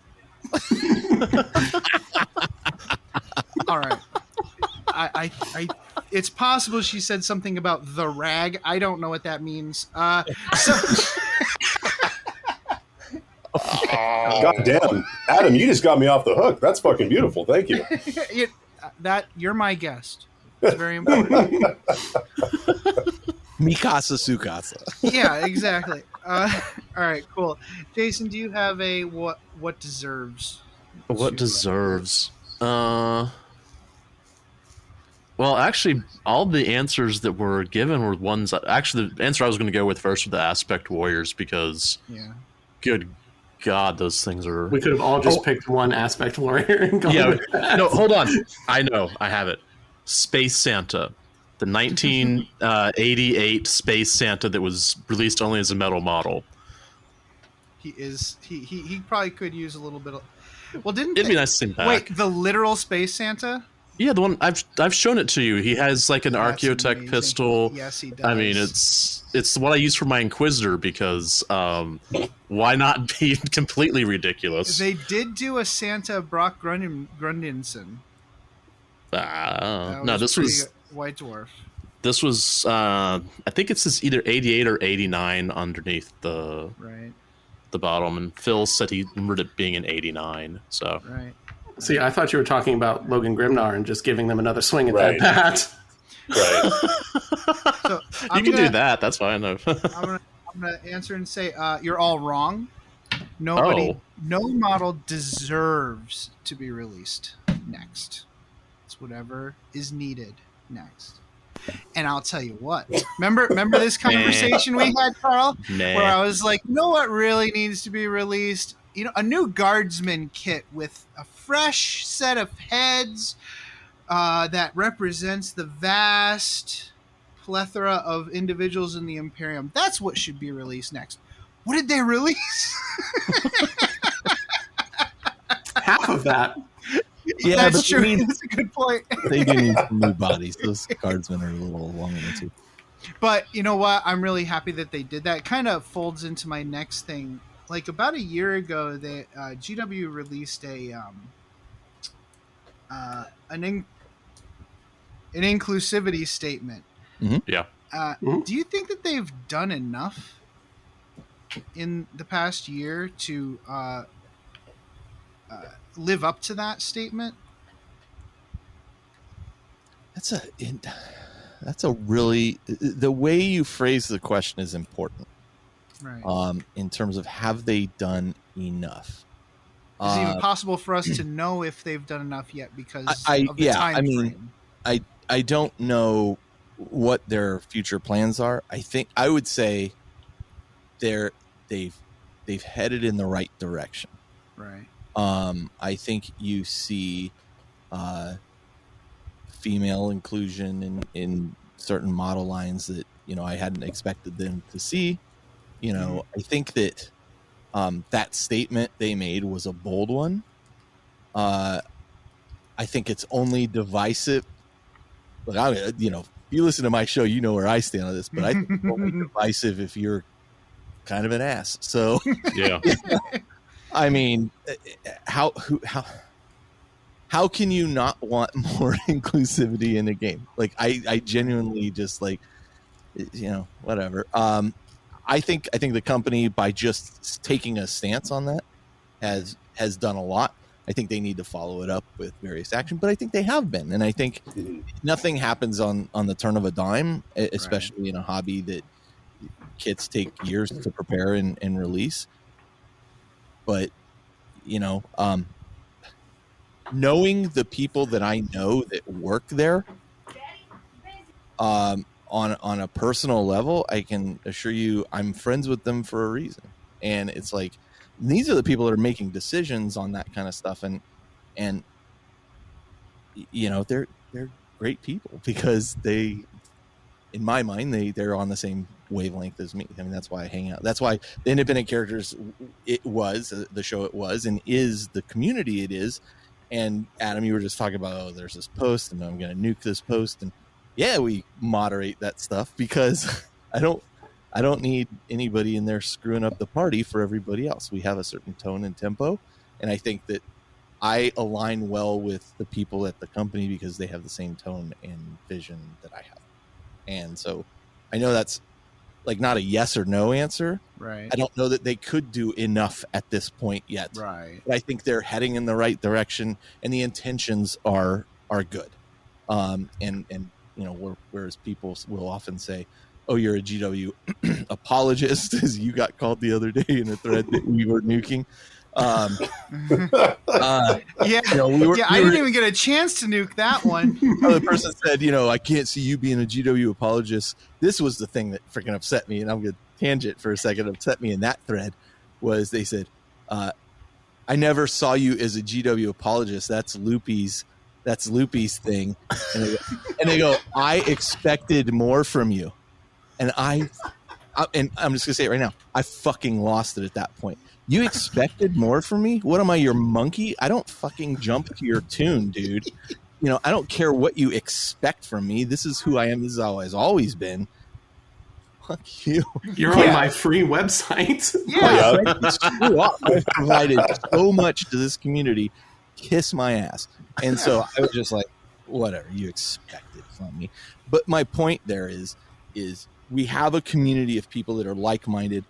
B: All right. It's possible she said something about the rag. I don't know what that means. So
D: God damn, Adam, you just got me off the hook. That's fucking beautiful. Thank you.
B: you're my guest. It's very important.
C: Mikasa Sukasa.
B: Yeah, exactly. All right, cool. Jason, do you have a what deserves?
A: What
B: to,
A: deserves? Well, actually, all the answers that were given were ones. Actually, the answer I was going to go with first were the aspect warriors because,
B: yeah.
A: good God, those things are.
E: We could have all just picked one aspect warrior and gone
A: Yeah,
E: with that.
A: no, hold on. I know, I have it. Space Santa, the 1988 Space Santa that was released only as a metal model.
B: He is. He probably could use a little bit of. Well, didn't
A: It'd be nice to see him back.
B: Wait, the literal Space Santa?
A: Yeah, the one I've shown it to you. He has like an
B: That's
A: Archaeotech
B: amazing.
A: pistol.
B: Yes, he does.
A: I mean, it's what I use for my Inquisitor because why not be completely ridiculous?
B: They did do a Santa Brock Grundinson.
A: No, this
B: pretty
A: was
B: good. White Dwarf.
A: This was I think it says either 88 or 89 underneath the bottom, and Phil said he remembered it being an 89. So
B: right.
E: See, I thought you were talking about Logan Grimnar and just giving them another swing at
D: Right.
E: that bat.
D: Right.
B: So
A: you can do that. That's fine.
B: I'm gonna answer and say you're all wrong. No model deserves to be released next. It's whatever is needed next. And I'll tell you what. Remember this conversation we had, Carl, where I was like, you know what really needs to be released? You know, a new guardsman kit with a fresh set of heads that represents the vast plethora of individuals in the Imperium. That's what should be released next. What did they release?
E: Half of that.
C: Yeah,
B: that's true. That's a good point.
C: They do need some new bodies. Those guardsmen are a little long in the tooth.
B: But you know what? I'm really happy that they did that. It kind of folds into my next thing. Like about a year ago, GW released an inclusivity statement.
C: Mm-hmm.
A: Yeah.
B: Do you think that they've done enough in the past year to live up to that statement?
C: That's a really, the way you phrase the question is important.
B: Right.
C: In terms of have they done enough?
B: Is it even possible for us to know if they've done enough yet because of the time frame?
C: I don't know what their future plans are. I would say they've headed in the right direction.
B: Right.
C: I think you see female inclusion in certain model lines that I hadn't expected them to see. I think that that statement they made was a bold one. I think it's only divisive. Look, if you listen to my show, you know where I stand on this, but I think it's only divisive if you're kind of an ass. So
A: Yeah.
C: I mean, how can you not want more inclusivity in a game? Like, I genuinely just whatever. I think the company, by just taking a stance on that, has done a lot. I think they need to follow it up with various action, but I think they have been, and I think nothing happens on the turn of a dime, especially in a hobby that kits take years to prepare and release. But knowing the people that I know that work there, on a personal level, I can assure you I'm friends with them for a reason. And it's like, these are the people that are making decisions on that kind of stuff, and they're great people because they, in my mind, they're on the same wavelength as me. I mean, that's why I hang out. That's why the independent characters, it was the show it was and is the community it is. And Adam, you were just talking about, oh, there's this post and I'm going to nuke this post. And yeah, we moderate that stuff because I don't need anybody in there screwing up the party for everybody else. We have a certain tone and tempo. And I think that I align well with the people at the company because they have the same tone and vision that I have. And so I know that's like not a yes or no answer.
B: Right.
C: I don't know that they could do enough at this point yet.
B: Right.
C: But I think they're heading in the right direction and the intentions are good. And you know, whereas people will often say, oh, you're a GW apologist, as you got called the other day in a thread that we were nuking.
B: Yeah,
C: you know,
B: I didn't even get a chance to nuke that one.
C: Another person said, you know, I can't see you being a GW apologist. This was the thing that freaking upset me, and I'm going to tangent for a second. Upset me in that thread was they said, I never saw you as a GW apologist. That's Loopy's thing. And they go, I expected more from you. And I'm just going to say it right now. I fucking lost it at that point. You expected more from me? What am I, your monkey? I don't fucking jump to your tune, dude. You know, I don't care what you expect from me. This is who I am. This is how I've always been. Fuck you.
E: You're on my free website.
B: Yeah.
C: Screw off. I've provided so much to this community. Kiss my ass. And so I was just like, whatever you expected from me. But my point there is we have a community of people that are like-minded.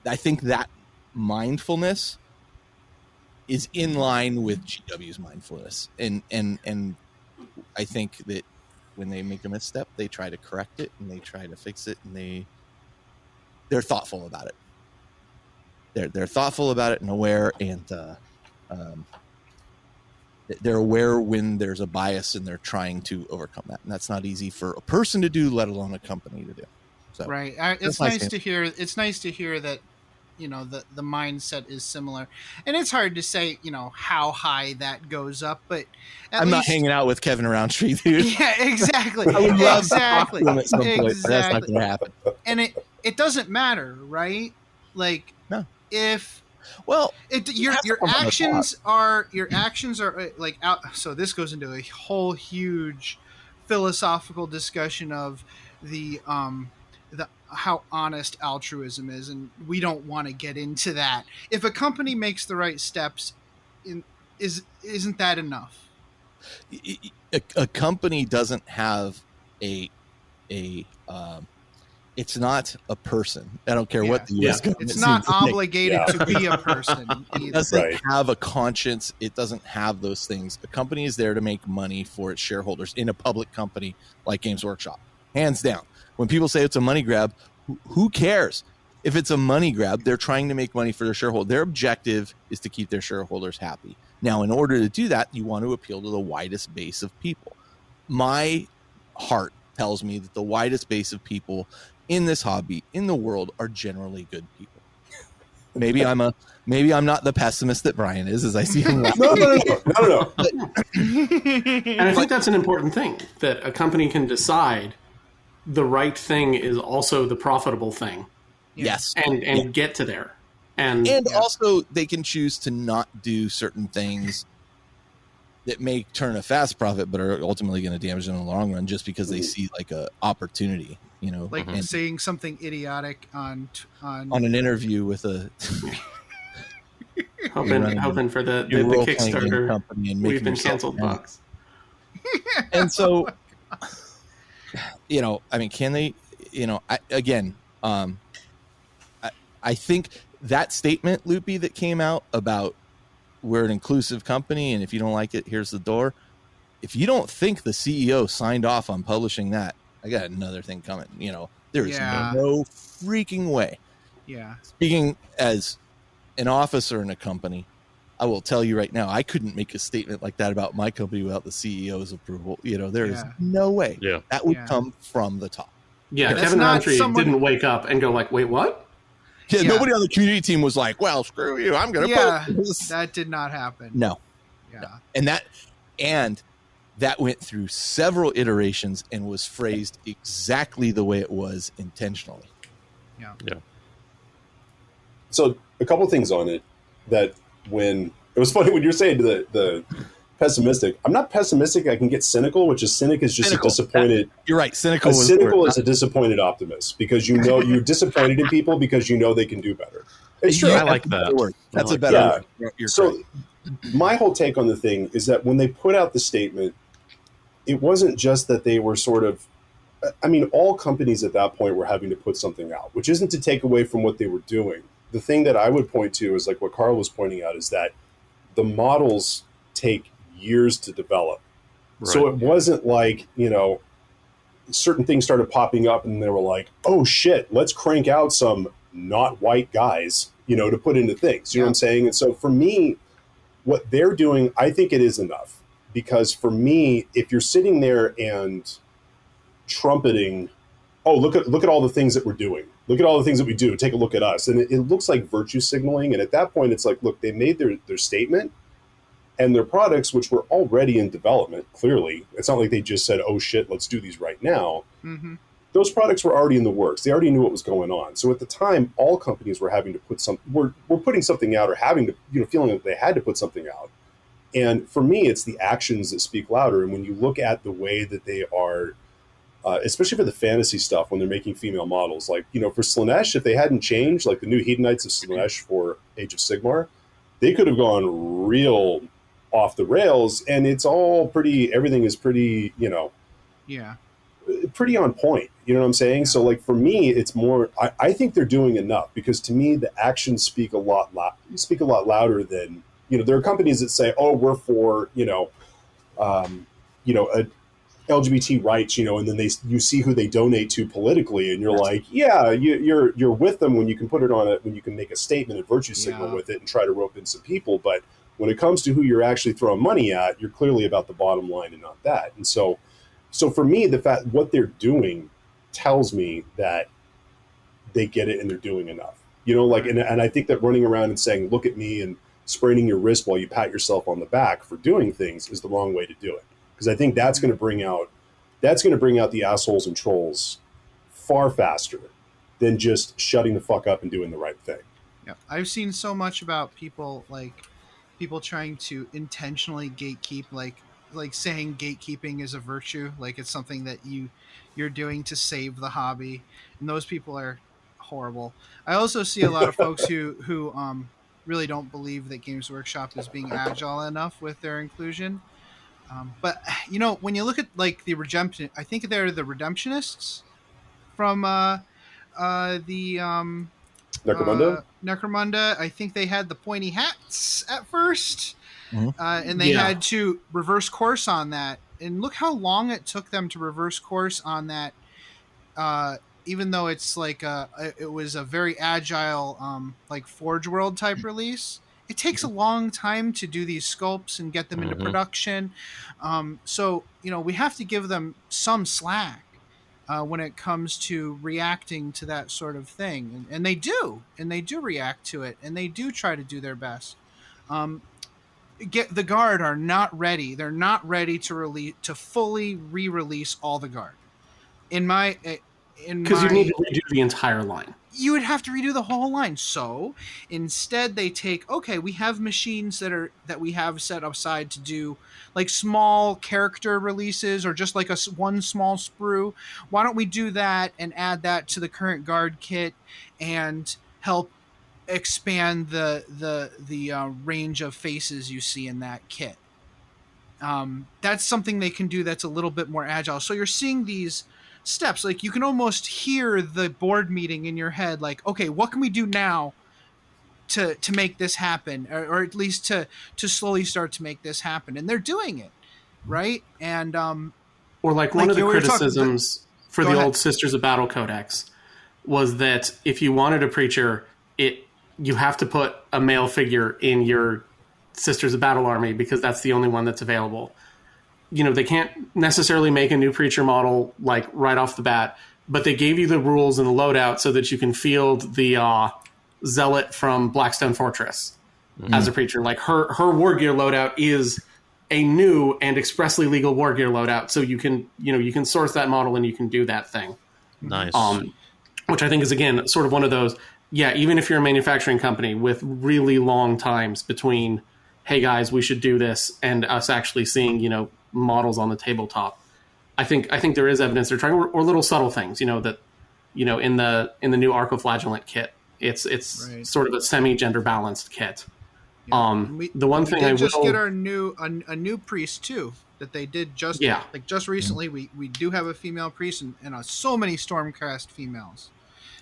C: I think that mindfulness is in line with GW's mindfulness, and I think that when they make a misstep, they try to correct it and they try to fix it, and they're thoughtful about it. They're thoughtful about it and aware, and they're aware when there's a bias, and they're trying to overcome that. And that's not easy for a person to do, let alone a company to do. So,
B: right. It's nice to hear. It's nice to hear that, you know, the mindset is similar, and it's hard to say, you know, how high that goes up, but
C: I'm not hanging out with Kevin Roundtree, dude.
B: Yeah, exactly.
C: I would love
B: exactly.
C: to talk to him at some point, but that's not going to happen.
B: And it doesn't matter, right? Like,
C: no.
B: If
C: well,
B: your actions are like out. So this goes into a whole huge philosophical discussion of the how honest altruism is, and we don't want to get into that. If a company makes the right steps, isn't that enough?
C: A company doesn't have a it's not a person. I don't care what the U.S. government
B: it's not obligated
D: to
B: be a person.
C: It doesn't have a conscience. It doesn't have those things. A company is there to make money for its shareholders in a public company like Games Workshop. Hands down. When people say it's a money grab, who cares? If it's a money grab, they're trying to make money for their shareholders. Their objective is to keep their shareholders happy. Now, in order to do that, you want to appeal to the widest base of people. My heart tells me that the widest base of people in this hobby, in the world, are generally good people. Maybe I'm not the pessimist that Brian is, as I see him.
D: No.
E: And I think that's an important thing, that a company can decide the right thing is also the profitable thing.
C: Yes.
E: And get to there. And
C: also they can choose to not do certain things that may turn a fast profit, but are ultimately going to damage them in the long run just because they see like a opportunity, you know,
B: like saying something idiotic on
C: an interview with a
E: hoping for the Kickstarter
C: company and
E: we've been canceled box.
C: And so, you know, I mean, can they, you know, I think that statement, Loopy, that came out about we're an inclusive company, and if you don't like it, here's the door. If you don't think the CEO signed off on publishing that, I got another thing coming. You know, there is no freaking way.
B: Yeah.
C: Speaking as an officer in a company, I will tell you right now, I couldn't make a statement like that about my company without the CEO's approval. You know, there is no way that would come from the top.
E: Yeah, Kevin Roundtree didn't wake up and go like, wait, what?
C: Yeah, nobody on the community team was like, well, screw you, I'm going to put this.
B: That did not happen.
C: No. And that went through several iterations and was phrased exactly the way it was intentionally.
B: Yeah.
A: Yeah.
D: So a couple things on it that when it was funny when you're saying the pessimistic, I'm not pessimistic. I can get cynical, which is cynic is just
C: Cynical.
D: a disappointed.
C: You're right. Cynical.
D: A
C: Was
D: cynical
C: the
D: is a disappointed optimist because you know you're disappointed in people because you know they can do better. It's true.
A: I like that.
C: That's
A: I
C: a
A: like
C: better
D: that.
C: word. You're
D: So
C: correct.
D: my whole take on the thing is that when they put out the statement, it wasn't just that they were sort of. I mean, all companies at that point were having to put something out, which isn't to take away from what they were doing. The thing that I would point to is like what Carl was pointing out is that the models take years to develop.
A: Right.
D: So it wasn't like, certain things started popping up and they were like, oh shit, let's crank out some not white guys, to put into things. You know what I'm saying? And so for me, what they're doing, I think it is enough. Because for me, if you're sitting there and trumpeting, oh, look at all the things that we're doing. Look at all the things that we do. Take a look at us. And it looks like virtue signaling. And at that point, it's like, look, they made their statement and their products, which were already in development, clearly. It's not like they just said, oh, shit, let's do these right now.
B: Mm-hmm.
D: Those products were already in the works. They already knew what was going on. So at the time, all companies were having to were putting something out or having to, feeling that they had to put something out. And for me, it's the actions that speak louder. And when you look at the way that they are, especially for the fantasy stuff, when they're making female models, like, for Slaanesh, if they hadn't changed, like the new Hedonites of Slaanesh for Age of Sigmar, they could have gone real off the rails. And it's all everything is pretty, pretty on point. You know what I'm saying? Yeah. So like for me, it's more, I think they're doing enough because to me, the actions speak a lot louder than, there are companies that say, oh, we're for, LGBT rights, and then you see who they donate to politically, and you're like, yeah, you're with them when you can put it on when you can make a statement and virtue signal with it and try to rope in some people. But when it comes to who you're actually throwing money at, you're clearly about the bottom line and not that. And so for me, the fact what they're doing tells me that they get it and they're doing enough. And I think that running around and saying, look at me and spraining your wrist while you pat yourself on the back for doing things is the wrong way to do it. Because I think that's going to bring out the assholes and trolls far faster than just shutting the fuck up and doing the right thing.
B: Yeah, I've seen so much about people trying to intentionally gatekeep, like saying gatekeeping is a virtue, like it's something that you're doing to save the hobby, and those people are horrible. I also see a lot of folks who really don't believe that Games Workshop is being agile enough with their inclusion. But when you look at like the redemption, I think they're the Redemptionists from the Necromunda. I think they had the pointy hats at first, and they had to reverse course on that. And look how long it took them to reverse course on that. Even though it's like it was a very agile, like Forge World type release. It takes a long time to do these sculpts and get them into production. So, we have to give them some slack when it comes to reacting to that sort of thing. And they do react to it, and they do try to do their best. The Guard are not ready. They're not ready to fully re-release all the Guard.
E: Because you need to redo the entire line.
B: You would have to redo the whole line. So instead they we have machines that we have set aside to do like small character releases or just like one small sprue. Why don't we do that and add that to the current Guard kit and help expand the range of faces you see in that kit? That's something they can do that's a little bit more agile. So you're seeing these steps, like you can almost hear the board meeting in your head, like, okay, what can we do now to make this happen, or at least to slowly start to make this happen? And they're doing it, right? And
E: or like one of the criticisms for the old Sisters of Battle Codex was that if you wanted a preacher, you have to put a male figure in your Sisters of Battle army because that's the only one that's available. They can't necessarily make a new preacher model like right off the bat, but they gave you the rules and the loadout so that you can field the zealot from Blackstone Fortress as a preacher. Like her war gear loadout is a new and expressly legal war gear loadout, so you can source that model and you can do that thing.
A: Nice.
E: which I think is, again, sort of one of those, yeah, even if you're a manufacturing company with really long times between, hey guys, we should do this, and us actually seeing, models on the tabletop, I think there is evidence they're trying, or little subtle things, that, in the new Arcoflagellant kit, it's
B: Right.
E: sort of a semi-gender balanced kit.
B: Yeah.
E: The one thing I will
B: just get our a new priest too that they did just recently. We do have a female priest and so many Stormcast females.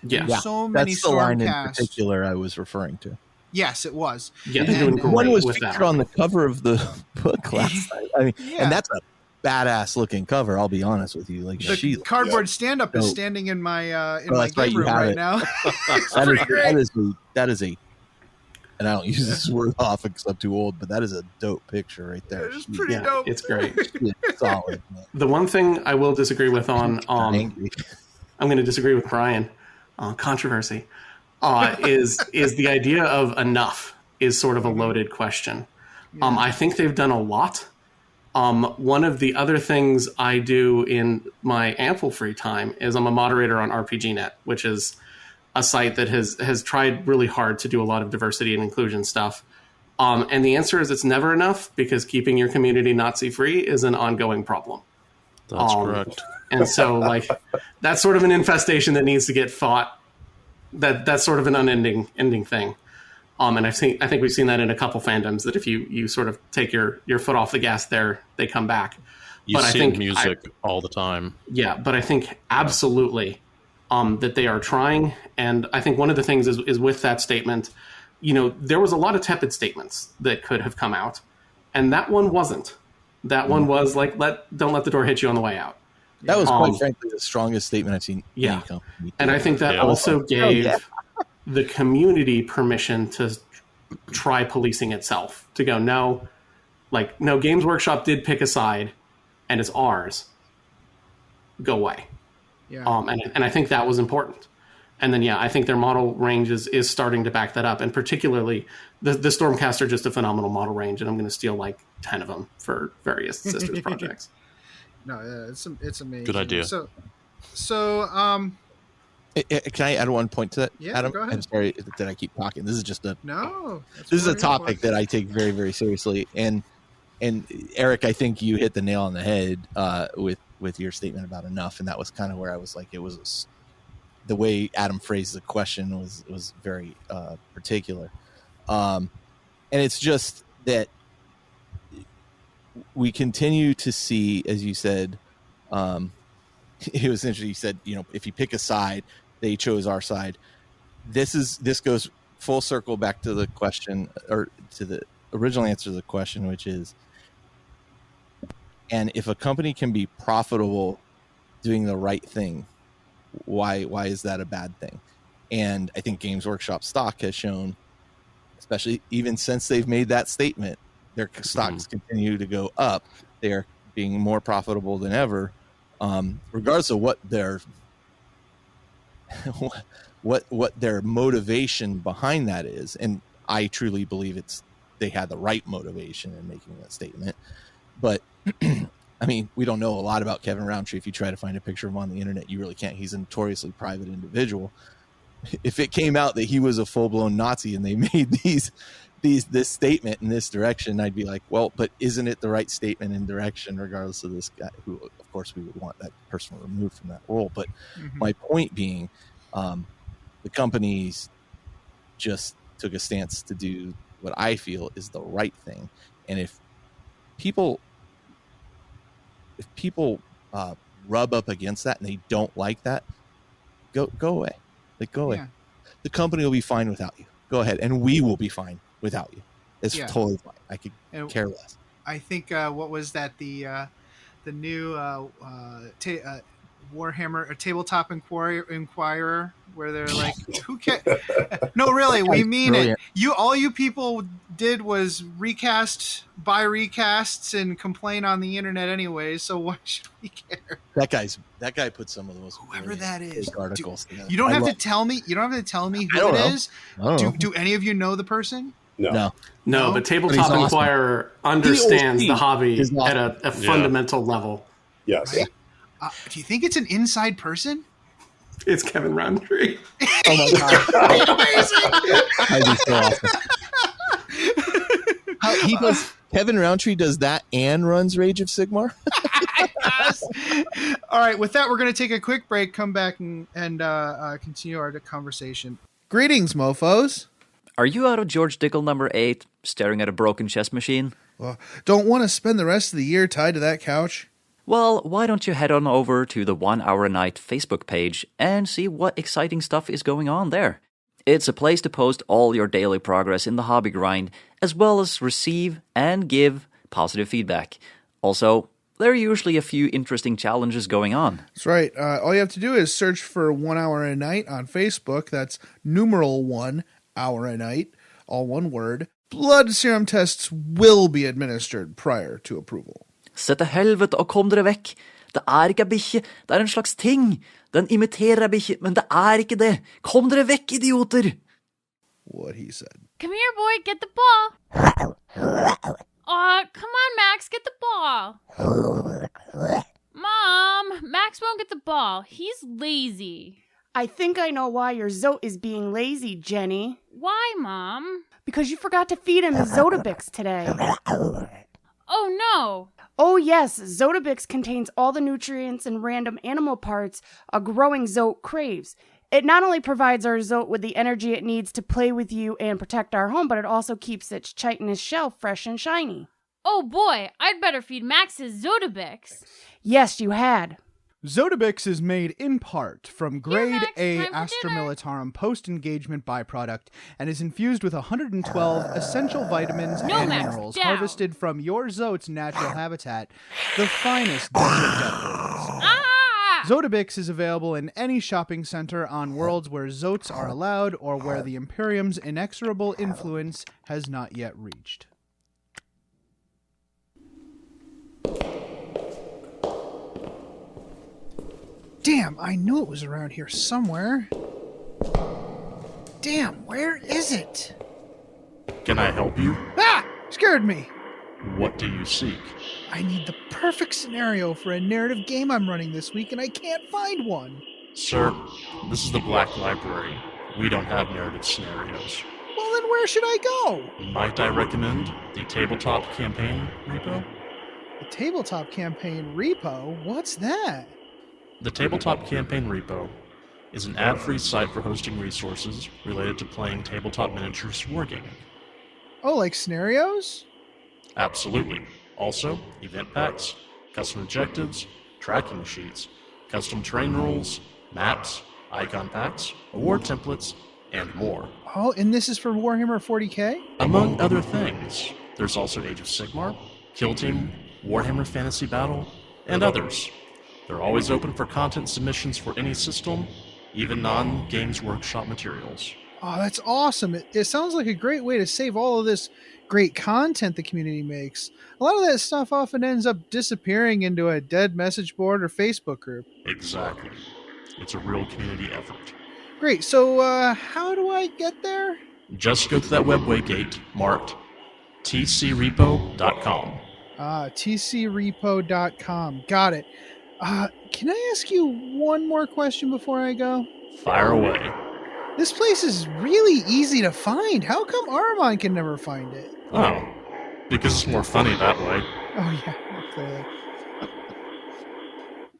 E: Yeah.
B: So many
C: That's the line in
B: Stormcast.
C: particular I was referring to.
B: Yes, it was.
E: Yeah, they're doing great
C: One was
E: with
C: featured
E: that.
C: on the cover of the book last night. I mean,
B: Yeah.
C: and that's a badass looking cover. I'll be honest with you. Like
B: The
C: she,
B: cardboard stand-up is
C: dope.
B: standing in my
C: Oh,
B: my
C: that's right,
B: game
C: you
B: room
C: have
B: right
C: it.
B: now. It's
C: that
B: pretty great.
C: is a, and I don't use this word often because I'm too old, but that is a dope picture right there.
B: It's pretty
E: Yeah,
B: dope.
E: it's great.
C: It's solid, man.
E: The one thing I will disagree with on,
C: Angry.
E: I'm going to disagree with Brian, controversy, is the idea of enough is sort of a loaded question. I think they've done a lot. One of the other things I do in my ample free time is I'm a moderator on RPGNet, which is a site that has tried really hard to do a lot of diversity and inclusion stuff. And the answer is it's never enough, because keeping your community Nazi-free is an ongoing problem.
A: That's correct.
E: And so, that's sort of an infestation that needs to get fought. That's sort of an ending thing. And I think we've seen that in a couple fandoms, that if you sort of take your foot off the gas there, they come back.
A: You
E: But I
A: see
E: think
A: in music all the time.
E: Yeah, but I think absolutely that they are trying. And I think one of the things is with that statement, there was a lot of tepid statements that could have come out, and that one wasn't. That one was like, don't let the door hit you on the way out.
C: That was quite frankly the strongest statement I've seen.
E: Yeah.
C: Any company.
E: And I think that also gave the community permission to try policing itself, to go, no, Games Workshop did pick a side and it's ours. Go away.
B: Yeah.
E: And I think that was important. And then, I think their model range is starting to back that up. And particularly the Stormcast are just a phenomenal model range. And I'm going to steal 10 of them for various sisters projects.
B: No, it's amazing.
A: Good idea.
B: So
C: Can I add one point to that,
B: Yeah,
C: Adam?
B: go ahead.
C: I'm sorry that I keep talking. This is just
B: no.
C: this is a topic that I take very, very seriously. And Eric, I think you hit the nail on the head with your statement about enough, and that was kind of where I was like, the way Adam phrased the question was very particular, and it's just that we continue to see, as you said, it was interesting. You said, if you pick a side, they chose our side. This goes full circle back to the question, or to the original answer to the question, which is, and if a company can be profitable doing the right thing, why is that a bad thing? And I think Games Workshop stock has shown, especially even since they've made that statement, their stocks continue to go up. They are being more profitable than ever, regardless of what their what their motivation behind that is. And I truly believe they had the right motivation in making that statement. But I mean, we don't know a lot about Kevin Roundtree. If you try to find a picture of him on the internet, you really can't. He's a notoriously private individual. If it came out that he was a full-blown Nazi and they made this statement in this direction, I'd be like, well, but isn't it the right statement and direction, regardless of this guy, who of course we would want that person removed from that role. But my point being, the companies just took a stance to do what I feel is the right thing. And if people rub up against that and they don't like that, go away. Go away. The company will be fine without you. Go ahead, and we will be fine without you. It's totally fine. I could care less.
B: I think what was that, the new Warhammer, a Tabletop Inquirer, where they're like, who cares? No, really, we mean it. All you people did was buy recasts and complain on the internet anyway, so why should we care?
C: That guy put some of the most
B: whoever that is
C: articles.
B: You don't have to tell me who it is. Do any of you know the person?
C: No,
E: but Tabletop Inquirer understands the hobby at a fundamental level.
D: Yes.
B: Right? Do you think it's an inside person?
E: It's Kevin Roundtree.
F: Oh my god. That'd be so awesome. Kevin Roundtree does that and runs Rage of Sigmar?
B: Yes. All right, with that, we're going to take a quick break, come back, and continue our conversation. Greetings, mofos.
G: Are you out of George Dickel number 8, staring at a broken chess machine?
B: Well, don't want to spend the rest of the year tied to that couch?
G: Well, why don't you head on over to the 1 Hour a Night Facebook page and see what exciting stuff is going on there. It's a place to post all your daily progress in the hobby grind, as well as receive and give positive feedback. Also, there are usually a few interesting challenges going on.
B: That's right. All you have to do is search for 1 Hour a Night on Facebook. That's numeral 1 Hour a Night, all one word. Blood serum tests will be administered prior to approval.
G: Se til helvete og kom dere vekk. Det ikke en bikkje, det en slags ting. Den imiterer en bikkje, men det ikke det. Kom dere vekk, idioter!
B: What he said.
H: Come here, boy, get the ball. Come on, Max, get the ball. Mom, Max won't get the ball. He's lazy.
I: I think I know why your Zote is being lazy, Jenny.
H: Why, Mom?
I: Because you forgot to feed him his Zotabix today.
H: Oh, no.
I: Oh yes, Zotabix contains all the nutrients and random animal parts a growing Zote craves. It not only provides our Zote with the energy it needs to play with you and protect our home, but it also keeps its chitinous shell fresh and shiny.
H: Oh, boy, I'd better feed Max his Zotabix.
I: Yes, you had.
B: Zotabix is made in part from grade
H: Max,
B: A
H: time for
B: Astra
H: dinner.
B: Militarum post-engagement byproduct and is infused with 112 essential vitamins
H: No,
B: and
H: Max,
B: minerals
H: down.
B: harvested from your Zote's natural habitat, the finest desert depths.
H: Ah!
B: Zotabix is available in any shopping center on worlds where Zotes are allowed or where the Imperium's inexorable influence has not yet reached. Damn, I knew it was around here somewhere. Damn, where is it?
A: Can I help you?
B: Ah! Scared me.
A: What do you seek?
B: I need the perfect scenario for a narrative game I'm running this week, and I can't find one.
A: Sir, this is the Black Library. We don't have narrative scenarios.
B: Well, then where should I go?
A: Might I recommend the Tabletop Campaign Repo?
B: The Tabletop Campaign Repo? What's that?
A: The Tabletop Campaign Repo is an ad-free site for hosting resources related to playing tabletop miniatures wargaming.
B: Oh, like scenarios?
A: Absolutely. Also, event packs, custom objectives, tracking sheets, custom terrain rules, maps, icon packs, award templates, and more.
B: Oh, and this is for Warhammer 40k?
A: Among other things, there's also Age of Sigmar, Kill Team, Warhammer Fantasy Battle, and others. They're always open for content submissions for any system, even non-Games Workshop materials.
B: Oh, that's awesome. It sounds like a great way to save all of this great content the community makes. A lot of that stuff often ends up disappearing into a dead message board or Facebook group.
A: Exactly. It's a real community effort.
B: Great. So, how do I get there?
A: Just go to that webway gate marked tcrepo.com.
B: tcrepo.com. Got it. Can I ask you one more question before I go?
A: Fire away.
B: This place is really easy to find. How come Aramon can never find it?
A: Oh, because it's more funny that way.
B: Oh, yeah, clearly.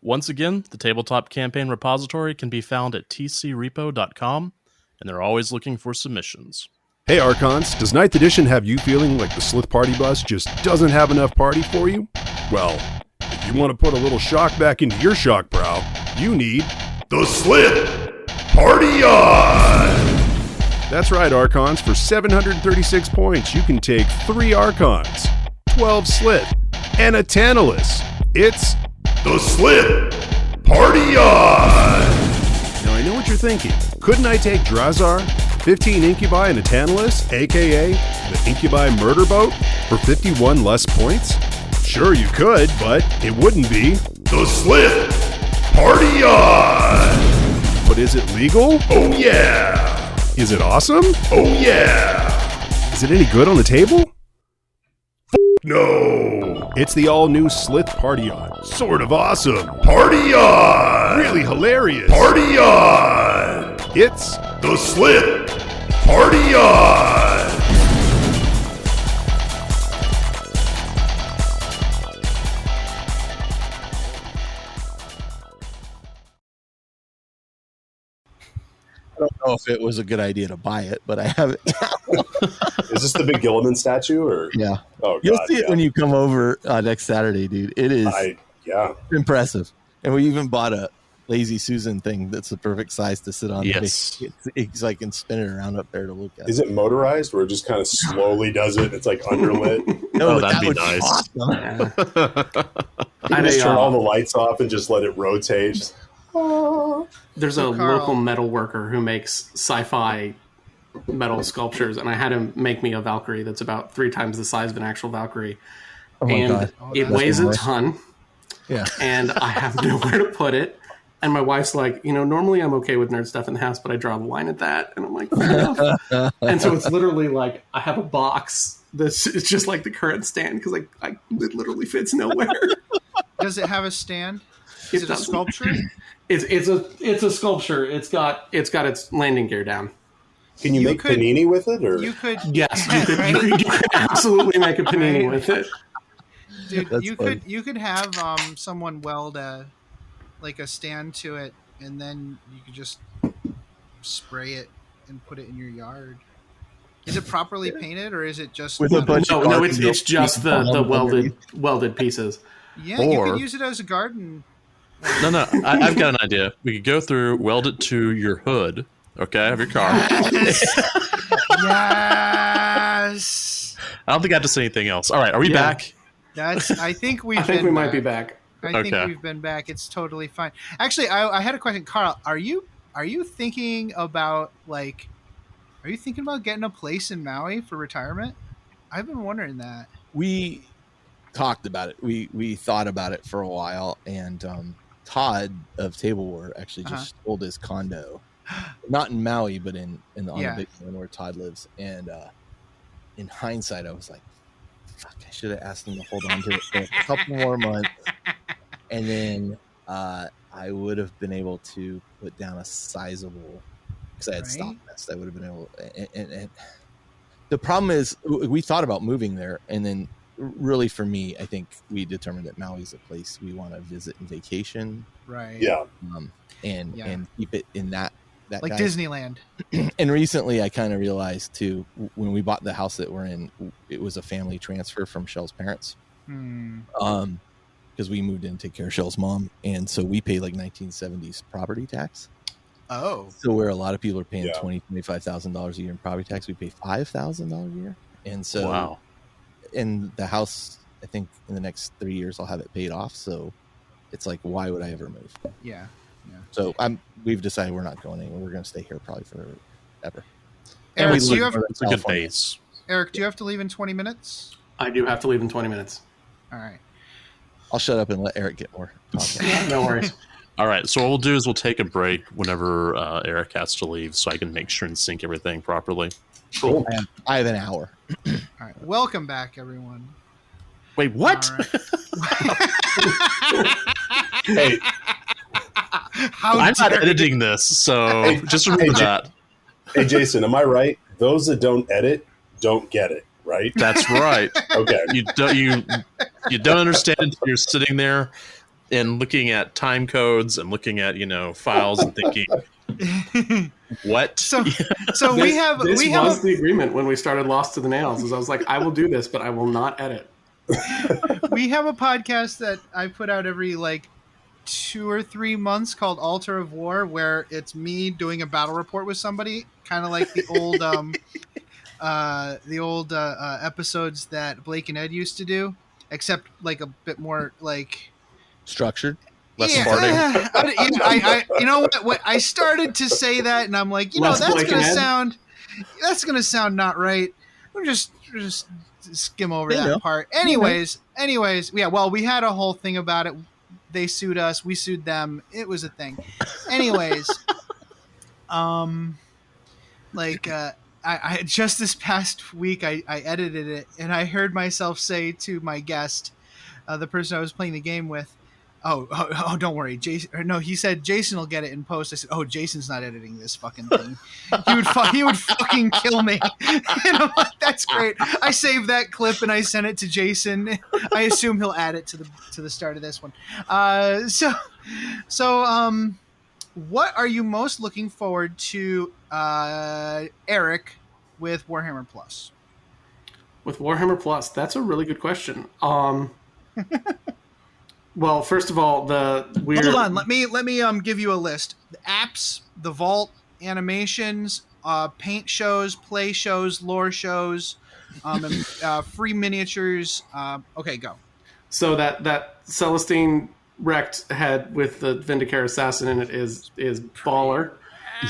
A: Once again, the Tabletop Campaign repository can be found at tcrepo.com, and they're always looking for submissions.
J: Hey Archons, does 9th edition have you feeling like the Slith Party Bus just doesn't have enough party for you? Well, if you want to put a little shock back into your shock brow, you need the Slith Party On! That's right, Archons. For 736 points, you can take 3 Archons, 12 Slith, and a Tantalus. It's the Slith Party On! Now, I know what you're thinking. Couldn't I take Drazar, 15 Incubi, and a Tantalus, aka the Incubi Murder Boat, for 51 less points? Sure, you could, but it wouldn't be the Slith Party On! But is it legal? Oh yeah! Is it awesome? Oh yeah! Is it any good on the table? No. It's the all-new Slith Party On. Sort of awesome. Party On! Really hilarious. Party On! It's the Slith Party On!
C: I don't know if it was a good idea to buy it, but I have it.
D: Is this the big Gilliman statue? Or
C: Yeah.
D: Oh,
C: You'll
D: God,
C: see it
D: yeah.
C: when you come over next Saturday, dude. It is
D: Yeah.
C: impressive. And we even bought a Lazy Susan thing that's the perfect size to sit on.
A: Yes.
C: It's like, can spin it around up there to look at.
D: Is it motorized where it just kind of slowly does it? It's like underlit.
C: No,
A: Oh,
C: but
A: that'd be
C: looks
A: nice.
C: awesome.
D: You can just turn all the lights off and just let it rotate.
E: There's
B: So,
E: a
B: Carl-
E: local metal worker who makes sci-fi metal sculptures, and I had him make me a Valkyrie that's about 3 times the size of an actual Valkyrie.
C: Oh my
E: And
C: God.
E: it
B: that's
E: weighs a
C: nice.
E: ton,
C: Yeah.
E: and I have nowhere to put it. And my wife's like, normally I'm okay with nerd stuff in the house, but I draw the line at that. And I'm like, fair enough. And so it's literally like I have a box that's it's just like the current stand because it literally fits nowhere.
B: Does it have a stand?
E: It
B: Is it a
E: doesn't.
B: sculpture?
E: It's a sculpture. It's got its landing gear down.
D: Can you make
B: could-
D: panini with it? Or
B: You could.
E: Yes, you
B: Right?
E: could absolutely make a panini
B: Right.
E: with it.
B: Dude,
C: That's
B: you
C: funny.
B: could have someone weld a stand to it, and then you could just spray it and put it in your yard. Is it properly painted, or is it just
C: With a
B: metal?
C: bunch of
E: No, it's just the welded pieces.
B: Yeah, you
A: Or-
B: could use it as a garden.
A: No. I've got an idea. We could go through, weld it to your hood, okay, of your car.
B: Yes.
A: I don't think I have to say anything else. All right, are we
E: Yeah.
A: back?
B: I think we've.
E: I think
B: been
E: we might be
B: back.
E: back.
B: I think
A: Okay.
B: we've been back. It's totally fine. Actually, I had a question, Carl. Are you thinking about getting a place in Maui for retirement? I've been wondering that.
C: We talked about it. We thought about it for a while, and Todd of Tableware actually just sold his condo, not in Maui, but on
B: Yeah.
C: the big one where Todd lives. And in hindsight, I was like, "Fuck! I should have asked him to hold on to it for a couple more months, and then I would have been able to put down a sizable." Because I had stock
B: Right.
C: nest, I would have been able. And the problem is, we thought about moving there, and then really for me, I think we determined that Maui is a place we want to visit and vacation,
B: Right.
D: yeah.
C: and keep it in that
B: Like
C: guy.
B: Disneyland.
C: And recently, I kind of realized too, when we bought the house that we're in, it was a family transfer from Shell's parents. Because we moved in to take care of Shell's mom, and so we paid like 1970s property tax.
B: Oh.
C: So where a lot of people are paying
D: Yeah.
C: $25,000 a year in property tax, we pay $5,000 a year. And so,
A: Wow.
C: in the house, I think in the next 3 years I'll have it paid off. So it's like, why would I ever move?
B: Yeah.
C: So we've decided we're not going anywhere. We're going to stay here probably forever.
B: Eric,
C: we
B: do
C: live
B: you have,
C: in
A: It's a good
C: California.
A: base.
B: Eric, do you have to leave in 20 minutes?
E: I do have to leave in 20 minutes.
B: All right.
C: I'll shut up and let Eric get more talk.
E: No worries.
A: All right, so what we'll do is we'll take a break whenever Eric has to leave so I can make sure and sync everything properly.
E: Cool.
C: I have an hour.
B: All right. Welcome back, everyone.
A: Wait, what?
B: All
D: Hey,
B: How
A: I'm not
B: dare you.
A: editing this, so
D: Hey,
A: just remember
D: hey,
A: that.
D: hey, Jason, am I right? Those that don't edit don't get it, right?
A: That's right.
D: Okay.
A: You don't understand until you're sitting there and looking at time codes and looking at files and thinking, what?
B: So
E: This
B: we have
E: was the agreement when we started Lost to the Nails. Is I was like, I will do this, but I will not edit.
B: we have a podcast that I put out every 2 or 3 months called Altar of War, where it's me doing a battle report with somebody, kind of like the old episodes that Blake and Ed used to do, except a bit more
C: Structured.
A: Less
B: yeah,
A: farting.
B: I you know what? I started to say that, and I'm like,
E: Less
B: that's
E: Blake
B: gonna
E: and Ed?
B: sound not right. We're just skim over
C: They
B: that
C: know.
B: part. Anyways, yeah. Well, we had a whole thing about it. They sued us. We sued them. It was a thing. Anyways, I just this past week I edited it, and I heard myself say to my guest, the person I was playing the game with, oh, don't worry, Jason. Or no, he said Jason will get it in post. I said, oh, Jason's not editing this fucking thing. He would fucking kill me. And I'm like, that's great. I saved that clip and I sent it to Jason. I assume he'll add it to the start of this one. So what are you most looking forward to, Eric, with Warhammer Plus?
E: With Warhammer Plus, that's a really good question. Well, first of all,
B: hold on. Let me give you a list: the apps, the vault, animations, paint shows, play shows, lore shows, and, free miniatures. Okay, go. So
E: that Celestine wrecked head with the Vindicare assassin in it is baller.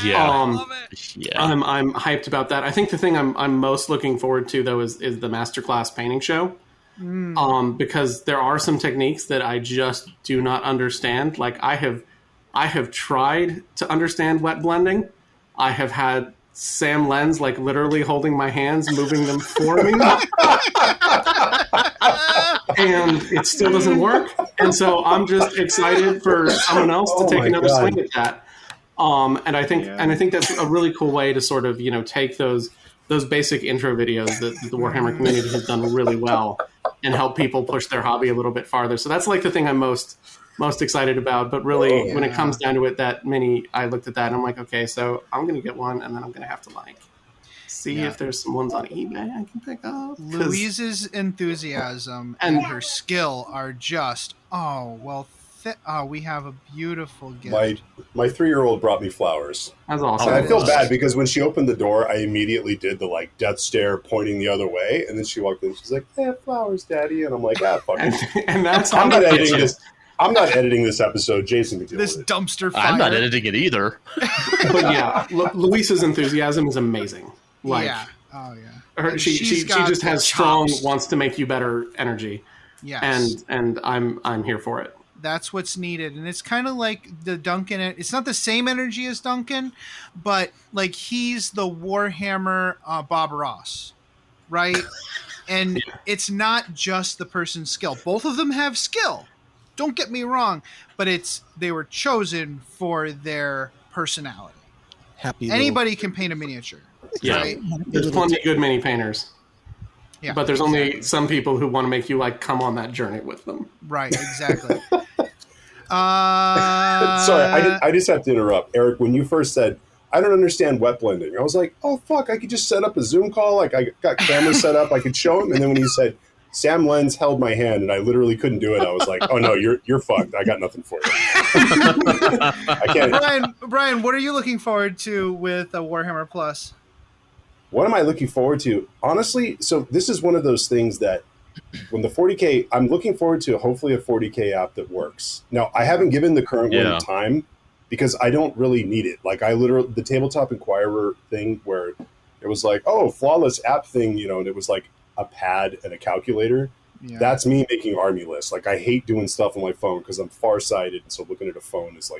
A: Yeah,
B: love it.
A: Yeah.
E: I'm hyped about that. I think the thing I'm most looking forward to though is the masterclass painting show. Because there are some techniques that I just do not understand. Like I have tried to understand wet blending. I have had Sam Lenz like literally holding my hands, moving them for me, and it still doesn't work. And so I'm just excited for someone else to take another swing at that. And I think that's a really cool way to sort of take those basic intro videos that the Warhammer community has done really well and help people push their hobby a little bit farther. So that's like the thing I'm most excited about. But really, when it comes down to it, that mini, I looked at that and I'm like, okay, so I'm going to get one, and then I'm going to have to see if there's some ones on eBay I can pick up.
B: Louise's enthusiasm and her skill are just, we have a beautiful gift.
D: My 3-year-old brought me flowers.
E: That's awesome.
D: And I feel bad because when she opened the door, I immediately did the death stare pointing the other way, and then she walked in. She's like, "Yeah, flowers, Daddy," and I'm like, "Ah, fuck it."
E: And that's
D: I'm not editing this. I'm not editing this episode. Jason can deal
B: this
D: with it.
B: Dumpster fire.
A: I'm not editing it either.
E: But yeah, Luisa's enthusiasm is amazing.
B: Yeah. Oh yeah.
E: She just has strong, wants to make you better energy.
B: Yes.
E: And I'm here for it.
B: That's what's needed. And it's kind of like the Duncan. It's not the same energy as Duncan, but like he's the Warhammer Bob Ross, right? And it's not just the person's skill. Both of them have skill. Don't get me wrong, but they were chosen for their personality. Anybody can paint a miniature.
E: Yeah.
B: Right?
E: There's plenty of good mini painters.
B: Yeah,
E: but there's only some people who want to make you come on that journey with them.
B: Right, exactly.
D: Sorry, I just have to interrupt. Eric, when you first said, I don't understand wet blending, I was like, oh, fuck, I could just set up a Zoom call. I got cameras set up. I could show him. And then when you said, Sam Lenz held my hand and I literally couldn't do it, I was like, oh, no, you're fucked. I got nothing for you. I can't.
B: Brian, what are you looking forward to with Warhammer Plus?
D: What am I looking forward to? Honestly, so this is one of those things that when the 40K, I'm looking forward to hopefully a 40K app that works. Now, I haven't given the current one time because I don't really need it. I literally, the Tabletop Inquirer thing where it was like, oh, flawless app thing, and it was like a pad and a calculator. Yeah. That's me making army lists. I hate doing stuff on my phone because I'm farsighted. And so looking at a phone is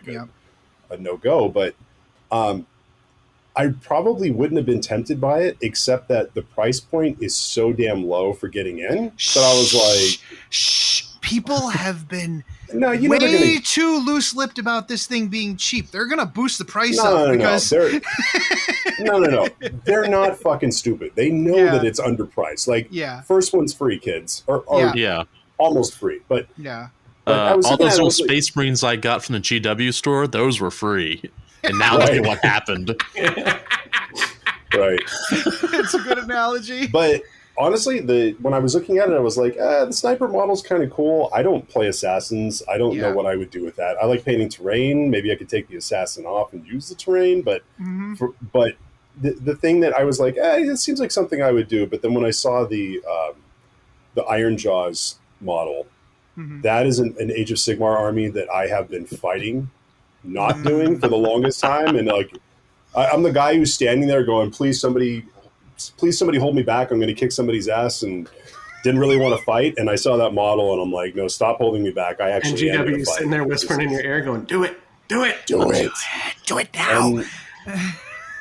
D: a no-go. But I probably wouldn't have been tempted by it, except that the price point is so damn low for getting in that I was like...
B: People have been
D: way
B: too loose-lipped about this thing being cheap. They're going to boost the price
D: up.
B: Because...
D: No. They're not fucking stupid. They know that it's underpriced. First one's free, kids. Or almost free. But
A: all those little Space Marines I got from the GW store, those were free. And now look at what happened.
D: Right.
B: It's a good analogy.
D: But honestly, when I was looking at it, I was like, the sniper model's kind of cool. I don't play assassins. I don't know what I would do with that. I like painting terrain. Maybe I could take the assassin off and use the terrain. But the thing that I was like, it seems like something I would do. But then when I saw the Iron Jaws model, that is an Age of Sigmar army that I have been fighting not doing for the longest time, and I'm the guy who's standing there going, please somebody hold me back, I'm going to kick somebody's ass, and didn't really want to fight. And I saw that model and I'm like, no, stop holding me back. I actually
E: and GW sitting there whispering in your ear going, do it now.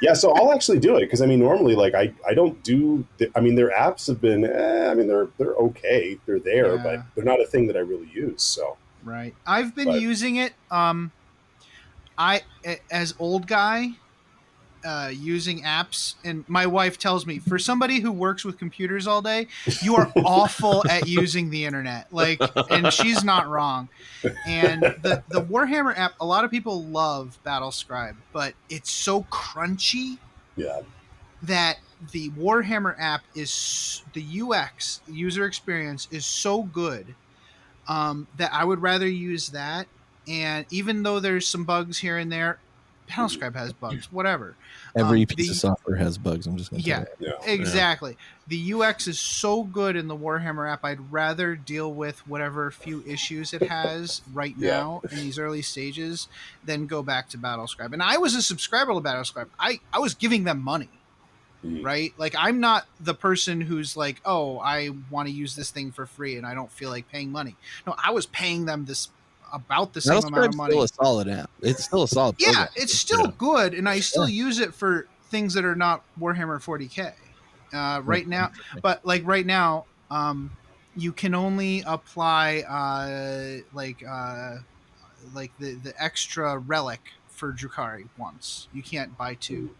D: Yeah, so I'll actually do it because I mean, normally, like I don't do. I mean, their apps have been. I mean, they're okay. They're there,
B: Yeah.
D: but they're not a thing that I really use. So,
B: Right. I've been
D: but
B: using it. As old guy, using apps, and my wife tells me, for somebody who works with computers all day, you are awful at using the internet. Like, and she's not wrong. And the Warhammer app, a lot of people love Battlescribe, but it's so crunchy
D: yeah,
B: that the Warhammer app is the UX, the user experience, is so good that I would rather use that. And even though there's some bugs here and there, Battlescribe has bugs, whatever.
C: Every piece of software has bugs. I'm just going to
B: Yeah,
C: tell you.
B: exactly. The UX is so good in the Warhammer app. I'd rather deal with whatever few issues it has right now in these early stages than go back to Battlescribe. And I was a subscriber to Battlescribe. I was giving them money. Right? Like, I'm not the person who's like, oh, I want to use this thing for free and I don't feel like paying money. No, I was paying them about the same amount of money.
C: Still a solid app. It's still a solid program.
B: Yeah, it's still good, and I still use it for things that are not Warhammer 40K right now. But like right now, you can only apply the extra relic for Drukhari once. You can't buy two.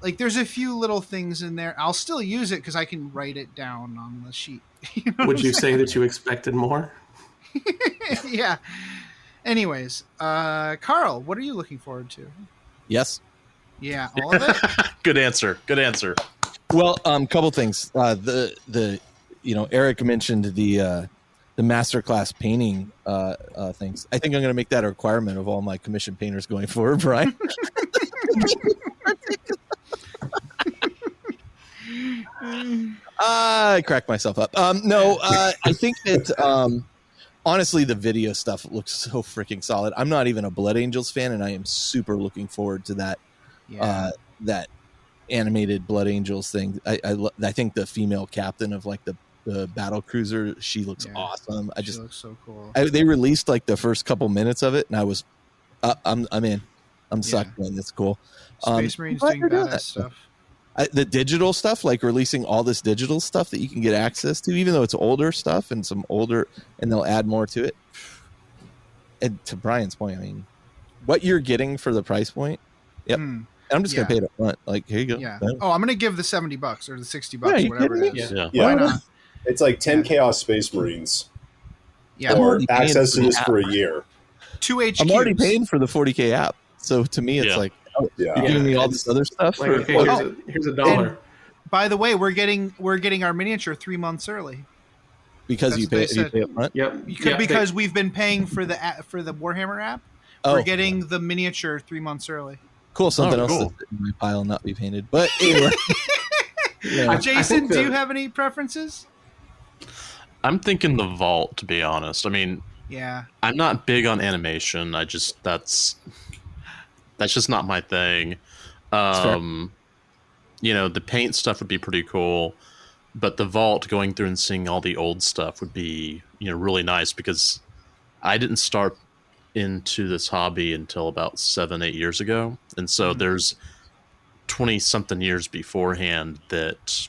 B: Like, there's a few little things in there. I'll still use it because I can write it down on the sheet. You know
E: Would you say that you expected more?
B: Yeah. Anyways, Carl, what are you looking forward to?
C: Yes.
B: Yeah, all of it.
A: Good answer. Good answer.
C: Well, couple things. Eric mentioned the masterclass painting things. I think I'm going to make that a requirement of all my commission painters going forward, Brian. I cracked myself up. I think that honestly, the video stuff looks so freaking solid. I'm not even a Blood Angels fan, and I am super looking forward to that.
B: Yeah.
C: That animated Blood Angels thing. I think the female captain of like the battle cruiser, she looks awesome.
B: She looks so cool.
C: They released like the first couple minutes of it, and I was, I'm in. I'm sucked in. It's cool.
B: Space Marines doing badass stuff.
C: The digital stuff, like releasing all this digital stuff that you can get access to, even though it's older stuff and and they'll add more to it. And to Brian's point, I mean, what you're getting for the price point, yep. And I'm just gonna pay it up front. Like, here you go.
B: Yeah. Oh, I'm gonna give the $70 or the $60, whatever it is.
A: Yeah.
B: Why not?
D: It's like 10 Chaos Space Marines.
B: Yeah.
D: Or access to this for a year.
B: 2 HQs.
C: I'm already paying for the 40K app, so to me, it's like, you're giving me all this other stuff.
E: Like, okay, here's $1.
B: And by the way, we're getting our miniature 3 months early
C: because you pay up front.
E: Yep.
B: Because we've been paying for the Warhammer app. We're getting the miniature 3 months early.
C: Cool. Something else that's in my pile not be painted. But anyway,
B: Jason, do you have any preferences?
A: I'm thinking the vault, to be honest. I mean, I'm not big on animation. That's just not my thing. The paint stuff would be pretty cool, but the vault, going through and seeing all the old stuff would be, really nice, because I didn't start into this hobby until about 7-8 years ago. And so there's 20 something years beforehand that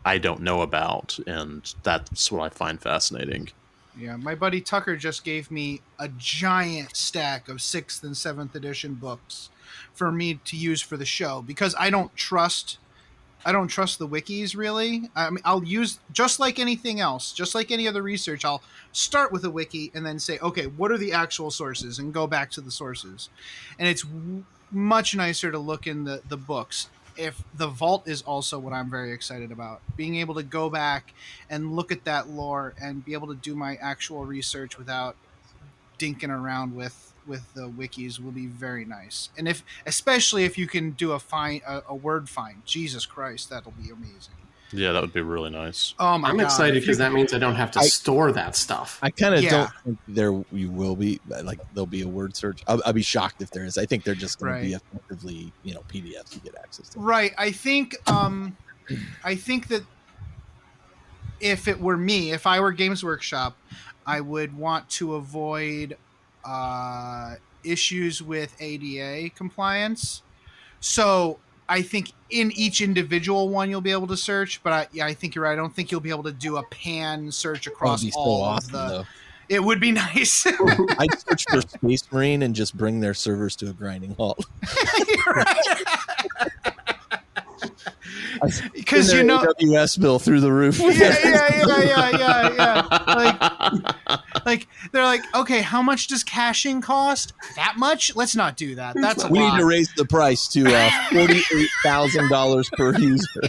A: I don't know about. And that's what I find fascinating.
B: Yeah, my buddy Tucker just gave me a giant stack of 6th and 7th edition books for me to use for the show, because I don't trust the wikis, really. I mean, I'll use, just like anything else, just like any other research, I'll start with a wiki and then say, okay, what are the actual sources, and go back to the sources. And it's much nicer to look in the books. If the vault is also what I'm very excited about, being able to go back and look at that lore and be able to do my actual research without dinking around with the wikis will be very nice. And especially if you can do a word find, Jesus Christ, that'll be amazing.
A: Yeah, that would be really nice.
B: Oh my God.
E: I'm excited because that means I don't have to store that stuff.
C: I kind of don't think you will be, like, there'll be a word search. I'll be shocked if there is. I think they're just going to be effectively, PDFs you get access to.
B: Right. I think that if it were me, if I were Games Workshop, I would want to avoid issues with ADA compliance. So I think in each individual one you'll be able to search, but I think you're right. I don't think you'll be able to do a pan search across
C: That'd be so
B: all
C: awesome,
B: of the.
C: though.
B: It would be nice.
C: I'd search for Space Marine and just bring their servers to a grinding halt.
B: Because you know,
C: AWS bill through the roof.
B: yeah. Like they're like, okay, how much does caching cost? That much? Let's not do that. That's a
C: We
B: lot.
C: need to raise the price to $48,000 per user.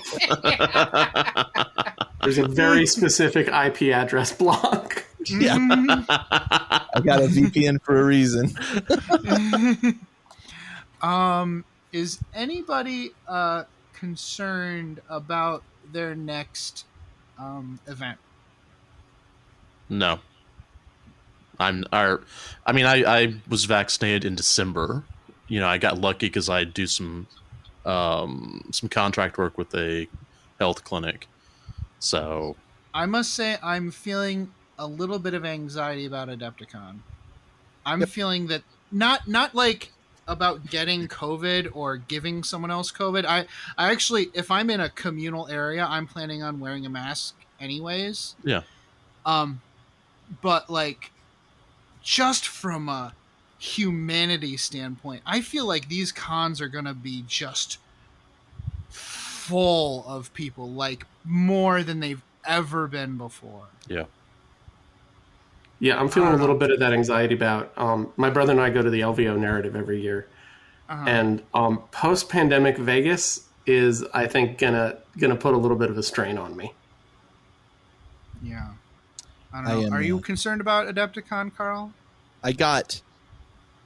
E: There's a very specific IP address block.
C: Yeah, I got a VPN for a reason.
B: Is anybody concerned about their next event?
A: No. I was vaccinated in December. You know, I got lucky because I do some contract work with a health clinic. So
B: I must say I'm feeling a little bit of anxiety about Adepticon. I'm feeling that not like about getting COVID or giving someone else COVID. I actually, if I'm in a communal area, I'm planning on wearing a mask anyways.
A: Yeah.
B: But like, just from a humanity standpoint, I feel like these cons are gonna be just full of people, like more than they've ever been before.
A: Yeah.
E: Yeah, I'm feeling a little bit of that anxiety about. My brother and I go to the LVO narrative every year, and post-pandemic Vegas is, I think, gonna put a little bit of a strain on me.
B: Yeah, I don't know. Are you concerned about Adepticon, Carl?
C: I got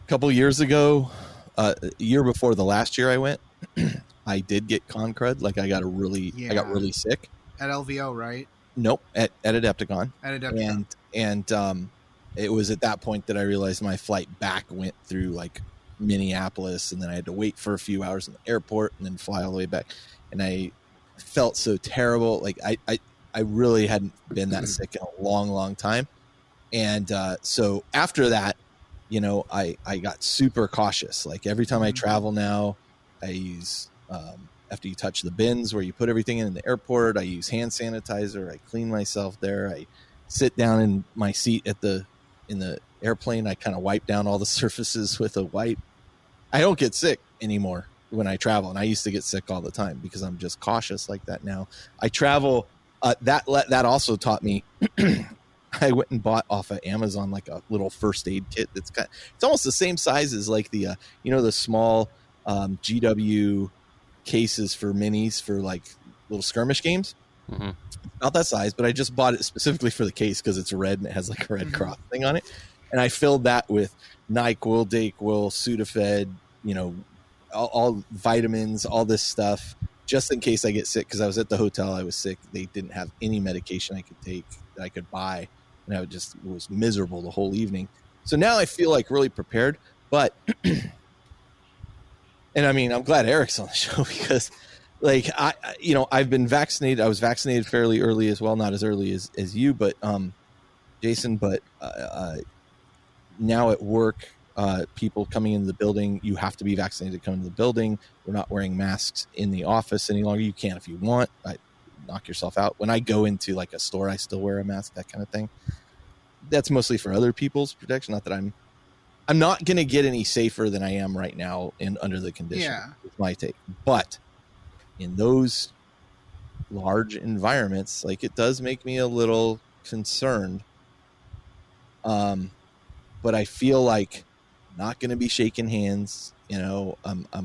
C: a couple years ago, a year before the last year I went, I did get con crud. Like I got really sick
B: at LVO, right?
C: Nope, at Adepticon.
B: At Adepticon.
C: And it was at that point that I realized my flight back went through like Minneapolis, and then I had to wait for a few hours in the airport and then fly all the way back. And I felt so terrible. Like I really hadn't been that sick in a long, long time. And so after that, you know, I got super cautious. Like every time I travel now, I use after you touch the bins where you put everything in the airport, I use hand sanitizer. I clean myself there. I sit down in my seat in the airplane. I kind of wipe down all the surfaces with a wipe. I don't get sick anymore when I travel, and I used to get sick all the time because I'm just cautious like that now. I travel. That also taught me. I went and bought off of Amazon like a little first aid kit. It's almost the same size as like the the small GW cases for minis for like little skirmish games.
A: Mm-hmm.
C: Not that size, but I just bought it specifically for the case because it's red and it has like a red cross thing on it. And I filled that with NyQuil, DayQuil, Sudafed, all vitamins, all this stuff, just in case I get sick. Because I was at the hotel, I was sick. They didn't have any medication I could take that I could buy, and I was miserable the whole evening. So now I feel like really prepared. But and I mean, I'm glad Eric's on the show because, like, I've been vaccinated. I was vaccinated fairly early as well, not as early as you, but Jason. But now at work, people coming into the building, you have to be vaccinated to come into the building. We're not wearing masks in the office any longer. You can if you want. Knock yourself out. When I go into like a store, I still wear a mask, that kind of thing. That's mostly for other people's protection. Not that I'm not going to get any safer than I am right now under the conditions.
B: Yeah.
C: It's my take. But in those large environments, like, it does make me a little concerned. But I feel like I'm not going to be shaking hands. I don't know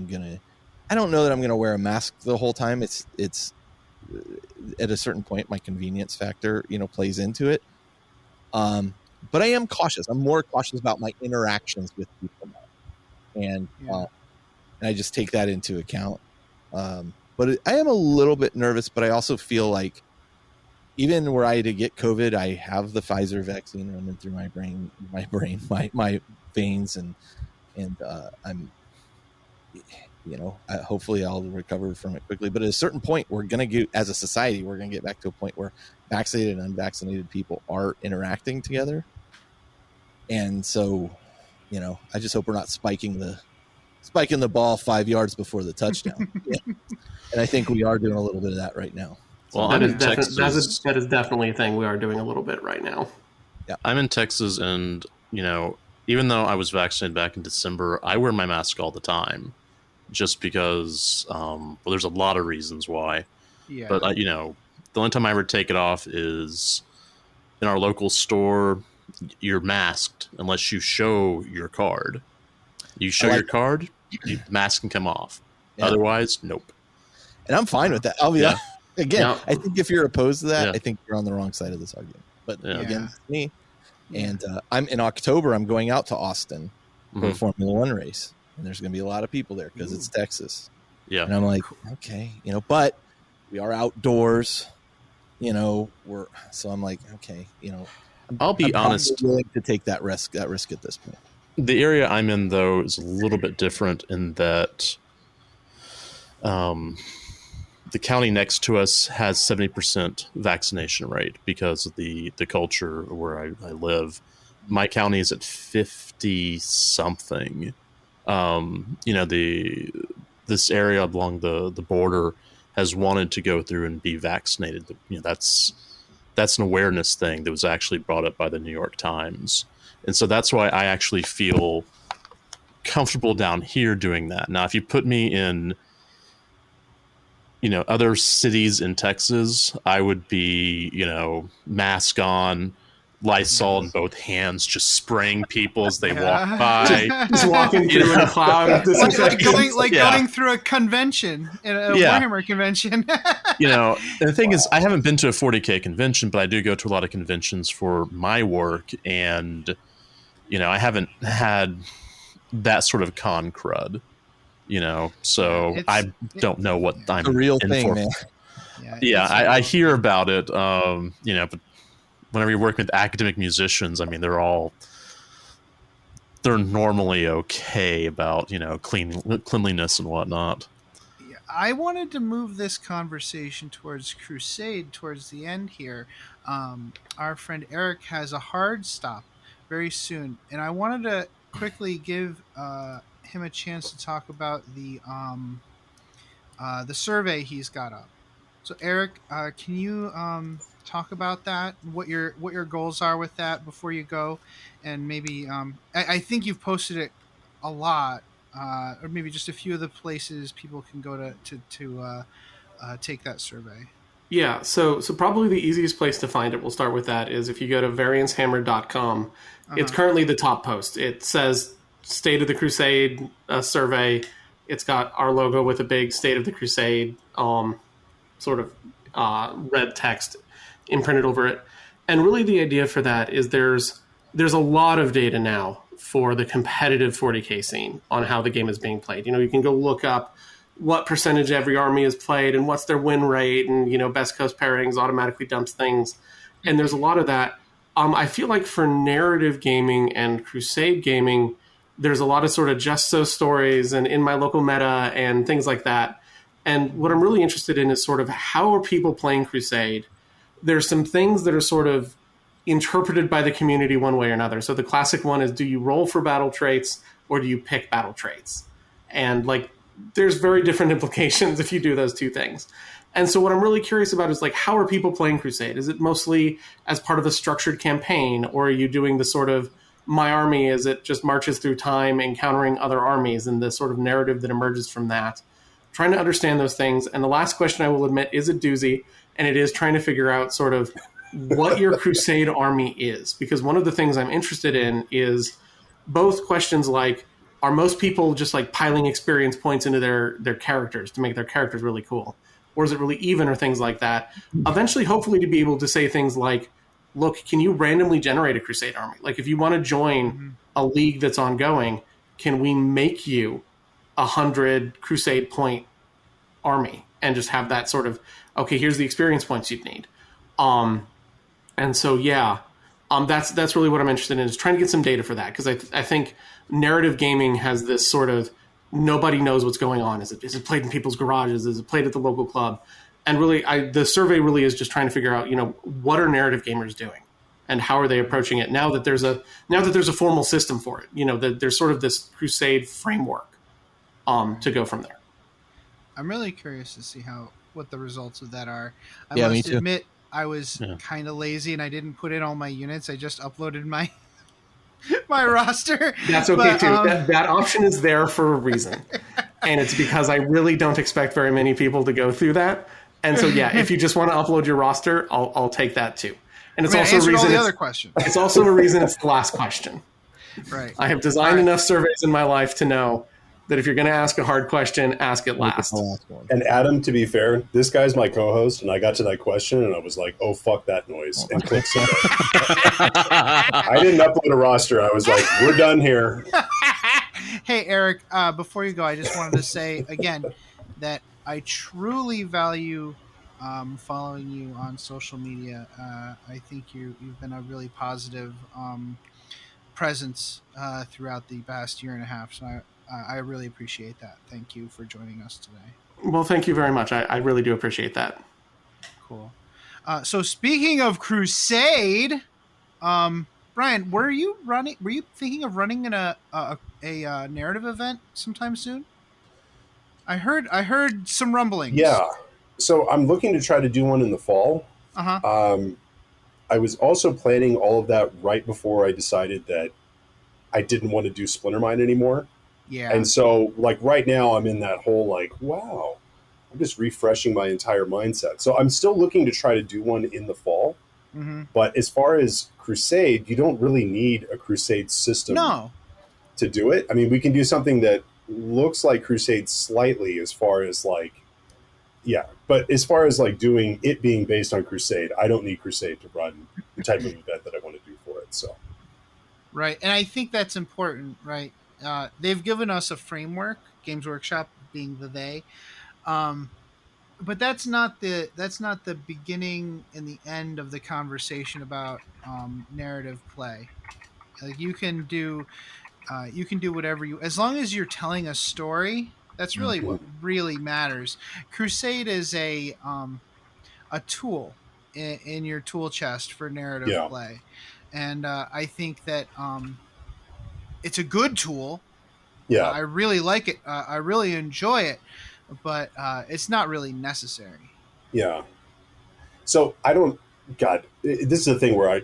C: that I'm going to wear a mask the whole time. It's at a certain point, my convenience factor, plays into it. But I am cautious. I'm more cautious about my interactions with people now. And I just take that into account. But I am a little bit nervous, but I also feel like even were I to get COVID, I have the Pfizer vaccine running through my my veins, and I'm, hopefully I'll recover from it quickly. But at a certain point, we're going to get, as a society, we're going to get back to a point where vaccinated and unvaccinated people are interacting together. And so, I just hope we're not spiking the
F: spiking the ball 5 yards before the touchdown. Yeah. And I think we are doing a little bit of that right now.
A: Well,
E: That
A: I'm
E: is,
A: in Texas.
E: that is definitely a thing we are doing a little bit right now.
A: I'm in Texas, and even though I was vaccinated back in December, I wear my mask all the time, just because. There's a lot of reasons why.
B: Yeah.
A: But the only time I ever take it off is in our local store. You're masked unless you show your card. You show your card, the mask can come off. Yeah. Otherwise, nope.
F: And I'm fine with that. I'll be again.
E: Yeah.
F: I think if you're opposed to that, I think you're on the wrong side of this argument. But again, it's me. And I'm in October. I'm going out to Austin for a Formula One race, and there's going to be a lot of people there because it's Texas.
A: Yeah.
F: And I'm like, okay, but we are outdoors. So I'm like, okay,
A: I'll be honest.
F: Willing to take that risk at this point.
A: The area I'm in, though, is a little bit different in that the county next to us has 70% vaccination rate because of the culture where I live. My county is at 50 something. This area along the border has wanted to go through and be vaccinated. That's an awareness thing that was actually brought up by the New York Times. And so that's why I actually feel comfortable down here doing that. Now, if you put me in, other cities in Texas, I would be, mask on, Lysol in both hands, just spraying people as they walk by.
E: Just walking through in a cloud.
B: Going through a convention, a Warhammer convention.
A: And the thing is, I haven't been to a 40K convention, but I do go to a lot of conventions for my work. And, I haven't had that sort of con crud, so I don't know what I'm
F: a real
A: in
F: thing,
A: for.
F: man.
A: I hear about it, but whenever you're working with academic musicians, I mean, they're normally okay about, cleanliness and whatnot.
B: I wanted to move this conversation towards Crusade towards the end here. Our friend Eric has a hard stop very soon, and I wanted to quickly give him a chance to talk about the survey he's got up. So Eric, can you talk about that? What your goals are with that before you go, and maybe I think you've posted it a lot, or maybe just a few of the places people can go to take that survey.
E: Yeah, so probably the easiest place to find it, we'll start with that, is if you go to variancehammer.com. It's currently the top post. It says State of the Crusade survey. It's got our logo with a big State of the Crusade sort of red text imprinted over it. And really the idea for that is there's a lot of data now for the competitive 40K scene on how the game is being played. You can go look up what percentage every army has played and what's their win rate, and Best Coast pairings automatically dumps things. And there's a lot of that. I feel like for narrative gaming and Crusade gaming, there's a lot of sort of just so stories and in my local meta and things like that. And what I'm really interested in is sort of how are people playing Crusade? There's some things that are sort of interpreted by the community one way or another. So the classic one is, do you roll for battle traits or do you pick battle traits? And there's very different implications if you do those two things. And so what I'm really curious about is how are people playing Crusade? Is it mostly as part of a structured campaign, or are you doing the sort of my army as it just marches through time encountering other armies and the sort of narrative that emerges from that? Trying to understand those things. And the last question, I will admit, is a doozy, and it is trying to figure out sort of what your Crusade army is. Because one of the things I'm interested in is both questions like, are most people just piling experience points into their characters to make their characters really cool? Or is it really even, or things like that? Eventually, hopefully, to be able to say things like, look, can you randomly generate a Crusade army? If you want to join a league that's ongoing, can we make you 100 Crusade point army and just have that sort of, okay, here's the experience points you'd need. And so, that's really what I'm interested in, is trying to get some data for that. Because I think narrative gaming has this sort of, nobody knows what's going on. Is it played in people's garages? Is it played at the local club? And really, the survey really is just trying to figure out, what are narrative gamers doing, and how are they approaching it now that there's a formal system for it. That there's sort of this Crusade framework. to go from there.
B: I'm really curious to see what the results of that are. I
F: Yeah, me
B: must
F: too.
B: admit, I was kind of lazy and I didn't put in all my units. I just uploaded my my roster.
E: That's okay too. That option is there for a reason, and it's because I really don't expect very many people to go through that. And so, yeah, if you just want to upload your roster, I'll take that too. And it's also a reason.
B: All the other questions.
E: It's also a reason it's the last question.
B: Right.
E: I have designed enough surveys in my life to know that if you're going to ask a hard question, ask it last.
D: And Adam, to be fair, this guy's my co-host, and I got to that question, and I was like, "Oh fuck that noise!" and clicked submit. I didn't upload a roster. I was like, "We're done here."
B: Hey, Eric. Before you go, I just wanted to say again that I truly value following you on social media. I think you've been a really positive presence throughout the past year and a half. So I really appreciate that. Thank you for joining us today.
E: Well, thank you very much. I really do appreciate that.
B: Cool. So speaking of Crusade, Brian, were you thinking of running a narrative event sometime soon? I heard some rumblings.
D: Yeah. So I'm looking to try to do one in the fall. I was also planning all of that right before I decided that I didn't want to do Splintermine anymore.
B: Yeah.
D: And so, like, right now I'm in that whole, like, wow, I'm just refreshing my entire mindset. So I'm still looking to try to do one in the fall.
B: Mm-hmm.
D: But as far as Crusade, you don't really need a Crusade system to do it. I mean, we can do something that looks like Crusade slightly as far as, like, but as far as, like, doing it being based on Crusade, I don't need Crusade to run the type of event that I want to do for it. So,
B: right. And I think that's important, right? They've given us a framework, Games Workshop being the they, but that's not the beginning and the end of the conversation about narrative play. Like you can do whatever as long as you're telling a story. That's really what really matters. Crusade is a tool in your tool chest for narrative play, and I think that it's a good tool.
D: Yeah,
B: I really like it. I really enjoy it, but it's not really necessary.
D: Yeah. So I don't. God, this is the thing where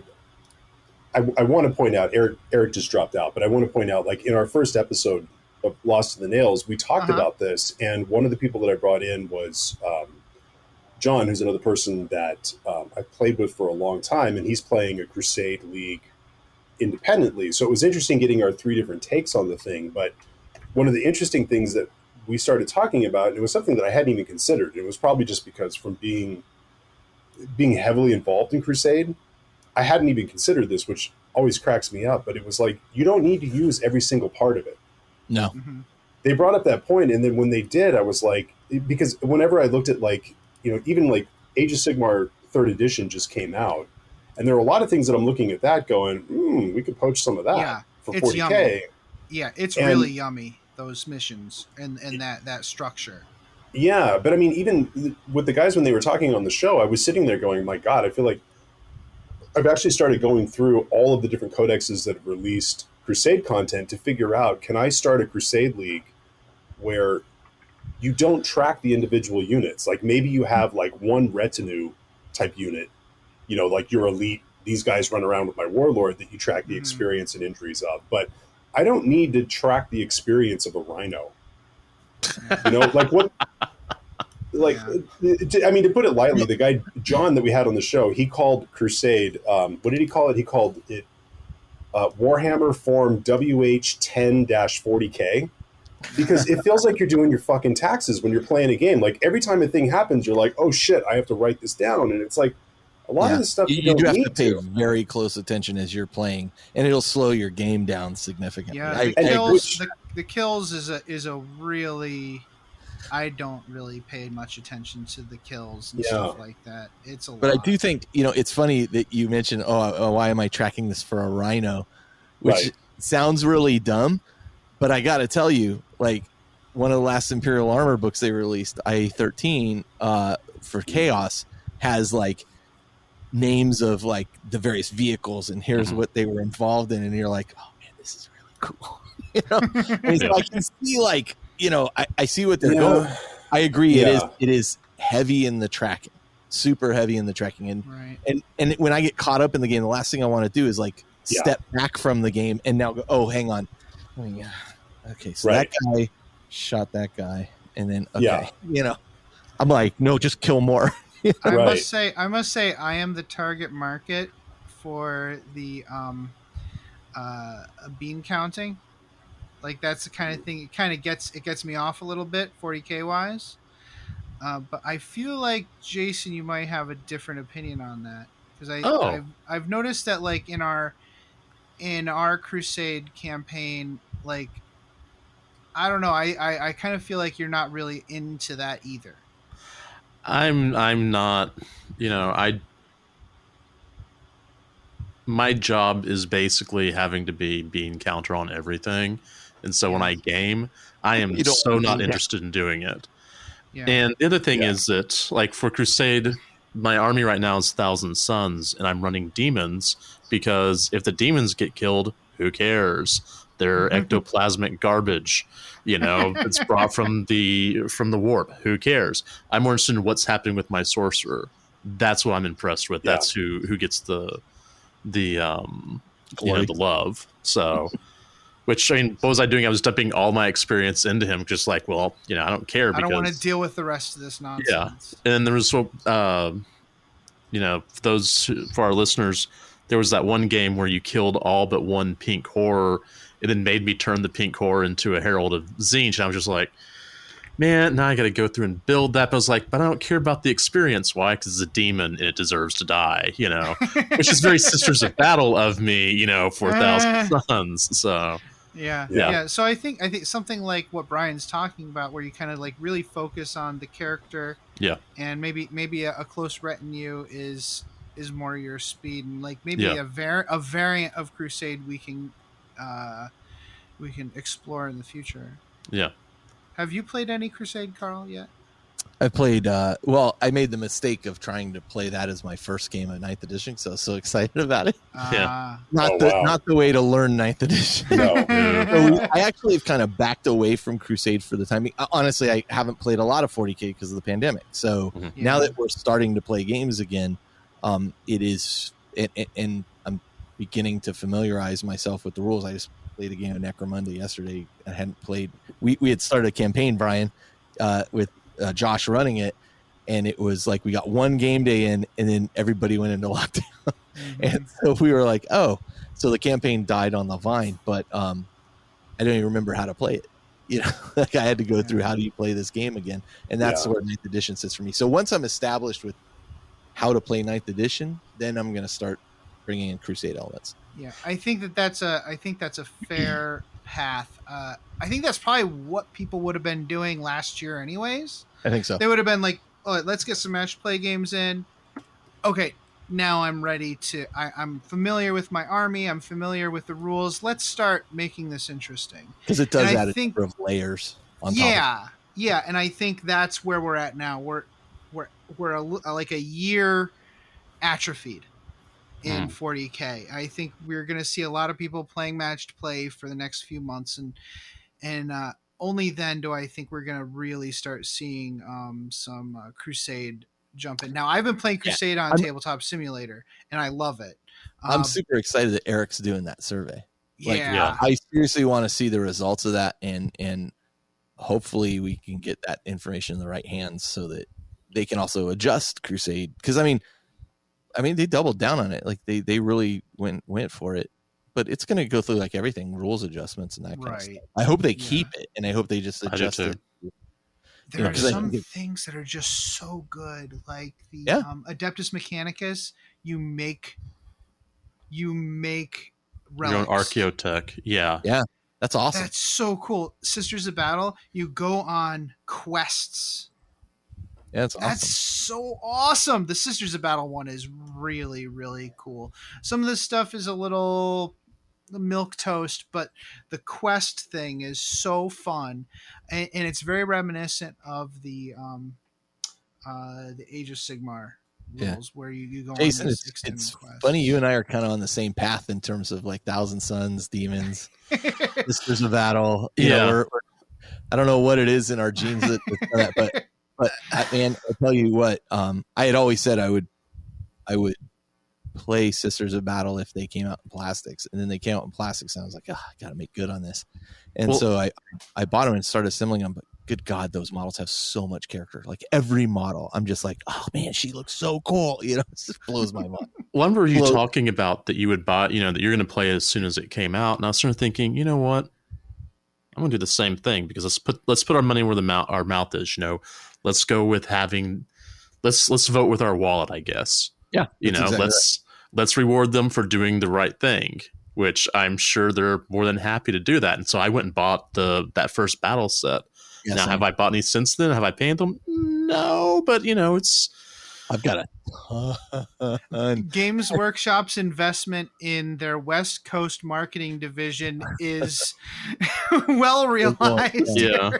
D: I want to point out. Eric just dropped out, but I want to point out, like in our first episode of Lost in the Nails, we talked about this, and one of the people that I brought in was John, who's another person that I've played with for a long time, and he's playing a Crusade League independently. So it was interesting getting our three different takes on the thing. But one of the interesting things that we started talking about, and it was something that I hadn't even considered. It was probably just because from being heavily involved in Crusade, I hadn't even considered this, which always cracks me up. But it was like, you don't need to use every single part of it.
F: No.
B: Mm-hmm.
D: They brought up that point, and then when they did, I was like, because whenever I looked at, like, even like Age of Sigmar 3rd edition just came out, and there are a lot of things that I'm looking at that going, we could poach some of that for 40K.
B: Yummy. Yeah, it's really yummy, those missions and that structure.
D: Yeah, but I mean, even with the guys when they were talking on the show, I was sitting there going, my God, I feel like I've actually started going through all of the different codexes that have released Crusade content to figure out, can I start a Crusade League where you don't track the individual units? Like maybe you have like one retinue type unit, like your elite, these guys run around with my warlord that you track the experience and injuries of. But I don't need to track the experience of a rhino. Like what? Like, I mean, to put it lightly, the guy John that we had on the show, he called Crusade. What did he call it? He called it Warhammer Form WH10-40K, because it feels like you're doing your fucking taxes when you're playing a game. Like every time a thing happens, you're like, oh shit, I have to write this down, and it's like a lot of this stuff you don't
F: have
D: need
F: to pay very close attention as you're playing, and it'll slow your game down significantly.
B: Yeah, the kills is a really. I don't really pay much attention to the kills and stuff like that. It's a lot.
F: But I do think, it's funny that you mentioned, why am I tracking this for a rhino? Which sounds really dumb, but I got to tell you, like one of the last Imperial Armor books they released, IA-13 for Chaos, has like names of like the various vehicles, and here's what they were involved in, and you're like, oh man, this is really cool. And so I can see like I see what they're going. I agree.
D: Yeah.
F: It is heavy in the tracking, super heavy in the tracking. And when I get caught up in the game, the last thing I want to do is like step back from the game and now go, oh, hang on. Oh, yeah. Okay. So that guy shot that guy. And then, I'm like, no, just kill more.
B: I must say, I am the target market for the bean counting. Like that's the kind of thing. It kind of gets me off a little bit, 40K wise. But I feel like Jason, you might have a different opinion on that because I've noticed that like in our Crusade campaign, like I don't know, I kind of feel like you're not really into that either.
A: I'm not, my job is basically having to be bean counter on everything. And so when I game, I am so not interested in doing it. Yeah. And the other thing is that, like, for Crusade, my army right now is 1,000 Suns, and I'm running demons because if the demons get killed, who cares? They're ectoplasmic garbage. It's brought from the warp. Who cares? I'm more interested in what's happening with my sorcerer. That's what I'm impressed with. That's who gets the love. So, which what was I doing? I was dumping all my experience into him, just like, well, I don't care. Because,
B: I don't want to deal with the rest of this nonsense.
A: Yeah, and then there was, for our listeners, there was that one game where you killed all but one pink horror. It then made me turn the pink horror into a Herald of Tzeentch, and I was just like, man, now I got to go through and build that. But I was like, but I don't care about the experience. Why? Because it's a demon and it deserves to die, which is very Sisters of Battle of me, for 1,000 Suns. So yeah.
B: So I think something like what Brian's talking about, where you kind of like really focus on the character, and maybe a close retinue is more your speed, and like maybe a variant of Crusade we can explore in the future.
A: Yeah.
B: Have you played any Crusade, Carl, yet?
F: I played, I made the mistake of trying to play that as my first game of 9th edition, so I was so excited about it. Not the way to learn 9th edition.
D: No.
F: So I actually have kind of backed away from Crusade for the time being. Honestly, I haven't played a lot of 40K because of the pandemic. So now that we're starting to play games again, it is, and I'm beginning to familiarize myself with the rules. I just played a game of Necromunda yesterday. I hadn't played. We had started a campaign, Brian, with Josh running it, and it was like we got one game day in, and then everybody went into lockdown, and so we were like, oh, so the campaign died on the vine. But I don't even remember how to play it. Like I had to go through how do you play this game again, and that's where 9th edition sits for me. So once I'm established with how to play 9th edition, then I'm going to start bringing in Crusade elements.
B: Yeah, I think that's a fair path. I think that's probably what people would have been doing last year anyways.
F: I think so.
B: They would have been like, oh, let's get some match play games in. Okay, now I'm ready to... I'm familiar with my army. I'm familiar with the rules. Let's start making this interesting.
F: Because it does add a number of layers on top.
B: Yeah, and I think that's where we're at now. We're like a year atrophied in 40K. I think we're going to see a lot of people playing matched play for the next few months, and only then do I think we're going to really start seeing some Crusade jump in. Now, I've been playing Crusade on Tabletop Simulator, and I love it.
F: I'm super excited that Eric's doing that survey.
B: Yeah.
F: I seriously want to see the results of that, and hopefully we can get that information in the right hands so that they can also adjust Crusade. Because I mean, they doubled down on it. Like they really went for it. But it's going to go through like everything, rules adjustments and that kind of stuff. I hope they keep it, and I hope they just adjust it.
B: There are some things that are just so good, like the Adeptus Mechanicus. You make relics.
A: Your own archaeotech. Yeah.
F: That's awesome.
B: That's so cool. Sisters of Battle. You go on quests.
F: Yeah, that's awesome.
B: That's so awesome. The Sisters of Battle one is really, really cool. Some of this stuff is a little milk toast, but the quest thing is so fun, and it's very reminiscent of the Age of Sigmar rules, where you go
F: Jason,
B: on this extended
F: it's
B: quest.
F: funny, you and I are kind of on the same path in terms of like Thousand Suns, Demons, Sisters of Battle. You know, I don't know what it is in our genes that, but man, I'll tell you what. I had always said I would play Sisters of Battle if they came out in plastics, and then they came out in plastics, and I was like, I gotta make good on this. And so I bought them and started assembling them. But good God, those models have so much character. Like every model, I'm just like, oh man, she looks so cool. You know, it just blows my mind.
A: Well, I remember you talking about that you would buy, you know, that you're going to play as soon as it came out, and I was sort of thinking, you know what, I'm going to do the same thing, because let's put our money where our mouth is. You know, let's go with let's vote with our wallet, I guess.
F: Yeah,
A: you know,
F: exactly
A: let's reward them for doing the right thing, which I'm sure they're more than happy to do that. And so I went and bought that first battle set. Yes, now, have I bought any since then? Have I painted them? No, but you know,
F: I've got a ton.
B: Games Workshop's investment in their West Coast marketing division is well realized.
A: Yeah,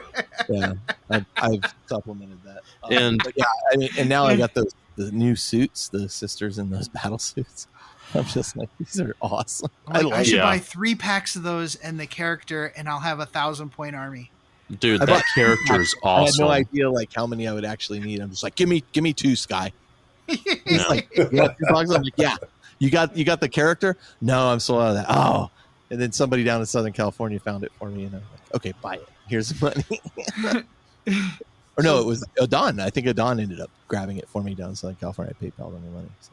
F: yeah. I've supplemented that, and now I got the new suits, the sisters in those battle suits. I'm just like, these are awesome.
B: I should buy 3 packs of those and the character, and I'll have a 1,000-point army.
A: Dude, that character is awesome.
F: I had no idea like how many I would actually need. I'm just like, give me 2, Sky. He's like, I'm like, yeah. You got the character? No, I'm sold out of that. Oh, and then somebody down in Southern California found it for me, and I'm like, okay, buy it. Here's the money. Or no, it was Adon. I think Adon ended up grabbing it for me down in Southern California. I PayPal them the money. So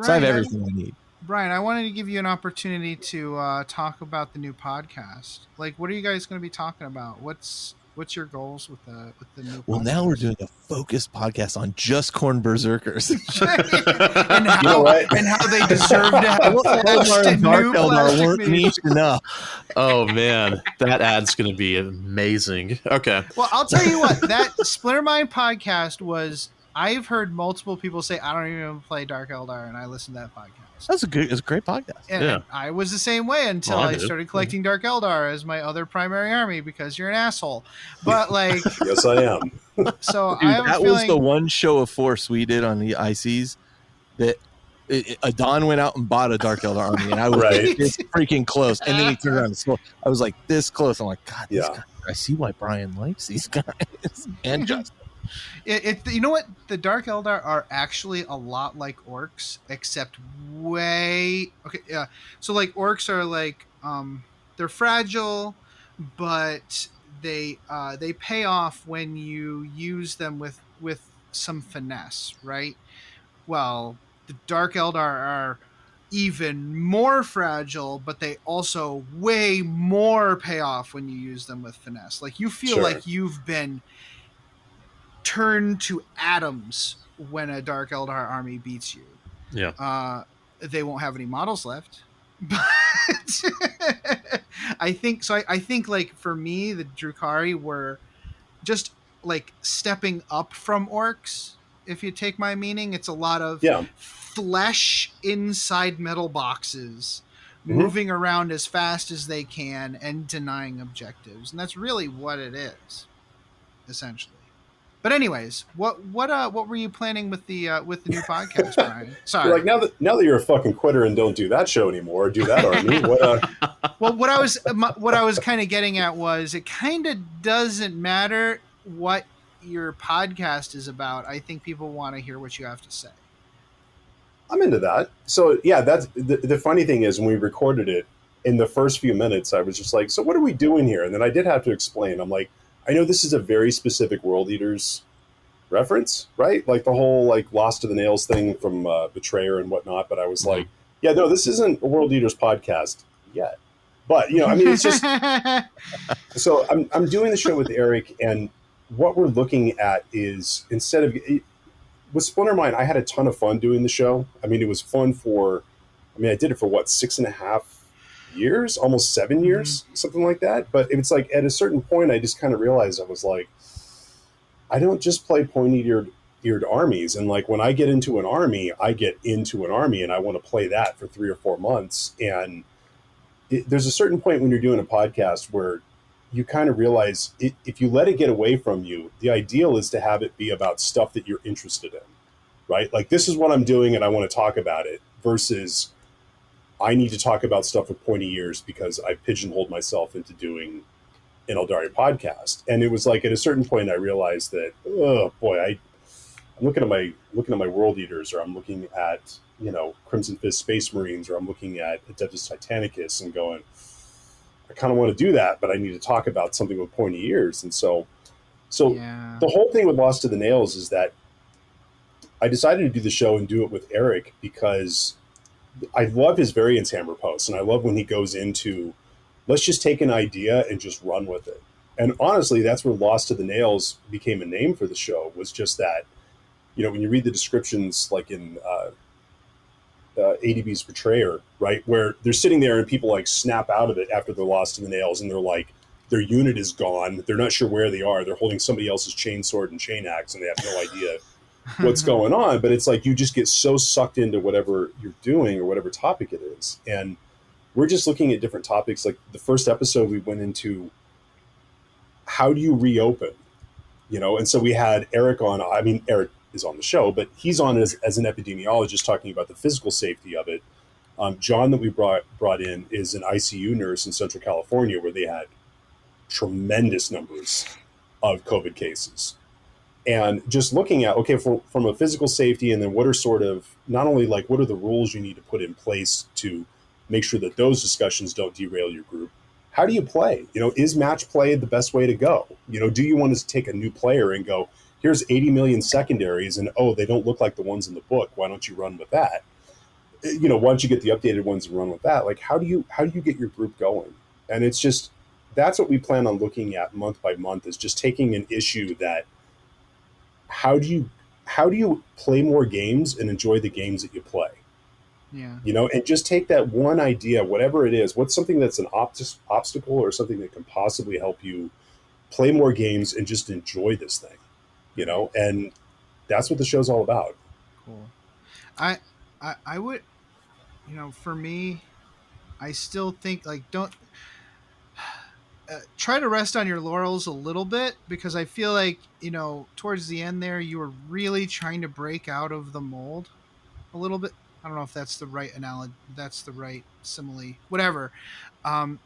F: I have everything I need.
B: Brian, I wanted to give you an opportunity to talk about the new podcast. Like, what are you guys going to be talking about? What's your goals with the new podcast?
F: Now we're doing a focused podcast on just corn berserkers.
B: and how they deserve to have plastic
F: weren't niche enough.
A: Oh man, that ad's going to be amazing. Okay.
B: Well, I'll tell you what, that Splinter Mind podcast was. I've heard multiple people say, I don't even play Dark Eldar, and I listened to that podcast.
F: It's a great podcast.
B: And I was the same way until I started collecting Dark Eldar as my other primary army, because you're an asshole. But like,
D: yes, I am.
B: So
F: dude,
B: I have
F: that
B: a feeling...
F: was the one show of force we did on the ICs that Adon went out and bought a Dark Eldar army, and I was like, this freaking close. And then he turned around and spoke. I was like, this close. I'm like, God, these guys, I see why Brian likes these guys. And Justin.
B: You know what? The Dark Eldar are actually a lot like orcs, except way okay. Yeah, so like orcs are like they're fragile, but they pay off when you use them with some finesse, right? Well, the Dark Eldar are even more fragile, but they also way more pay off when you use them with finesse. Like you feel like you've been turned to atoms when a Dark Eldar army beats you.
A: Yeah.
B: They won't have any models left. But I think like for me, the Drukhari were just like stepping up from orcs. If you take my meaning, it's a lot of flesh inside metal boxes, moving around as fast as they can and denying objectives. And that's really what it is, essentially. But anyways, what were you planning with the new podcast, Brian? Sorry.
D: Like now that you're a fucking quitter and don't do that show anymore, or do that army.
B: Well, what I was kind of getting at was it kind of doesn't matter what your podcast is about. I think people want to hear what you have to say.
D: I'm into that. So yeah, that's the funny thing is when we recorded it in the first few minutes, I was just like, so what are we doing here? And then I did have to explain. I'm like, I know this is a very specific World Eaters reference, right? Like the whole like Lost to the Nails thing from Betrayer and whatnot. But I was like, yeah, no, this isn't a World Eaters podcast yet. But you know, I mean, it's just so I'm doing the show with Eric, and what we're looking at is instead of with Splinter Mind, I had a ton of fun doing the show. I mean, it was fun I did it for what 6.5 years, almost 7 years, something like that. But it's like at a certain point, I just kind of realized I was like, I don't just play pointy-eared armies. And like when I get into an army, and I want to play that for 3 or 4 months. And there's a certain point when you're doing a podcast where you kind of realize if you let it get away from you, the ideal is to have it be about stuff that you're interested in, right? Like this is what I'm doing and I want to talk about it versus I need to talk about stuff with pointy ears because I pigeonholed myself into doing in Eldari podcast. And it was like at a certain point I realized that, oh boy, I'm looking at my World Eaters, or I'm looking at, Crimson Fist Space Marines, or I'm looking at Adeptus Titanicus and going, I kind of want to do that, but I need to talk about something with pointy ears. And so the whole thing with Lost to the Nails is that I decided to do the show and do it with Eric because I love his Variance Hammer posts, and I love when he goes into, let's just take an idea and just run with it. And honestly, that's where Lost to the Nails became a name for the show, was just that, when you read the descriptions, like in ADB's Betrayer, right, where they're sitting there and people like snap out of it after they're lost to the nails, and they're like, their unit is gone. They're not sure where they are. They're holding somebody else's chainsword and chain axe, and they have no idea what's going on. But it's like you just get so sucked into whatever you're doing or whatever topic it is. And we're just looking at different topics. Like the first episode, we went into how do you reopen, and so we had Eric on. I mean, Eric is on the show, but he's on as an epidemiologist talking about the physical safety of it. John, that we brought in, is an ICU nurse in Central California, where they had tremendous numbers of COVID cases. And just looking at, okay, from a physical safety, and then what are sort of, not only like what are the rules you need to put in place to make sure that those discussions don't derail your group? How do you play? Is match play the best way to go? Do you want to take a new player and go, here's 80 million secondaries, and they don't look like the ones in the book. Why don't you run with that? Why don't you get the updated ones and run with that? Like, how do you get your group going? And it's just, that's what we plan on looking at month by month, is just taking an issue that, how do you play more games and enjoy the games that you play?
B: Yeah.
D: And just take that one idea, whatever it is, what's something that's an obstacle or something that can possibly help you play more games and just enjoy this thing. And that's what the show's all about.
B: Cool. I would, for me, I still think, like, don't try to rest on your laurels a little bit, because I feel like, towards the end there, you were really trying to break out of the mold a little bit. I don't know if that's the right analogy, that's the right simile, whatever.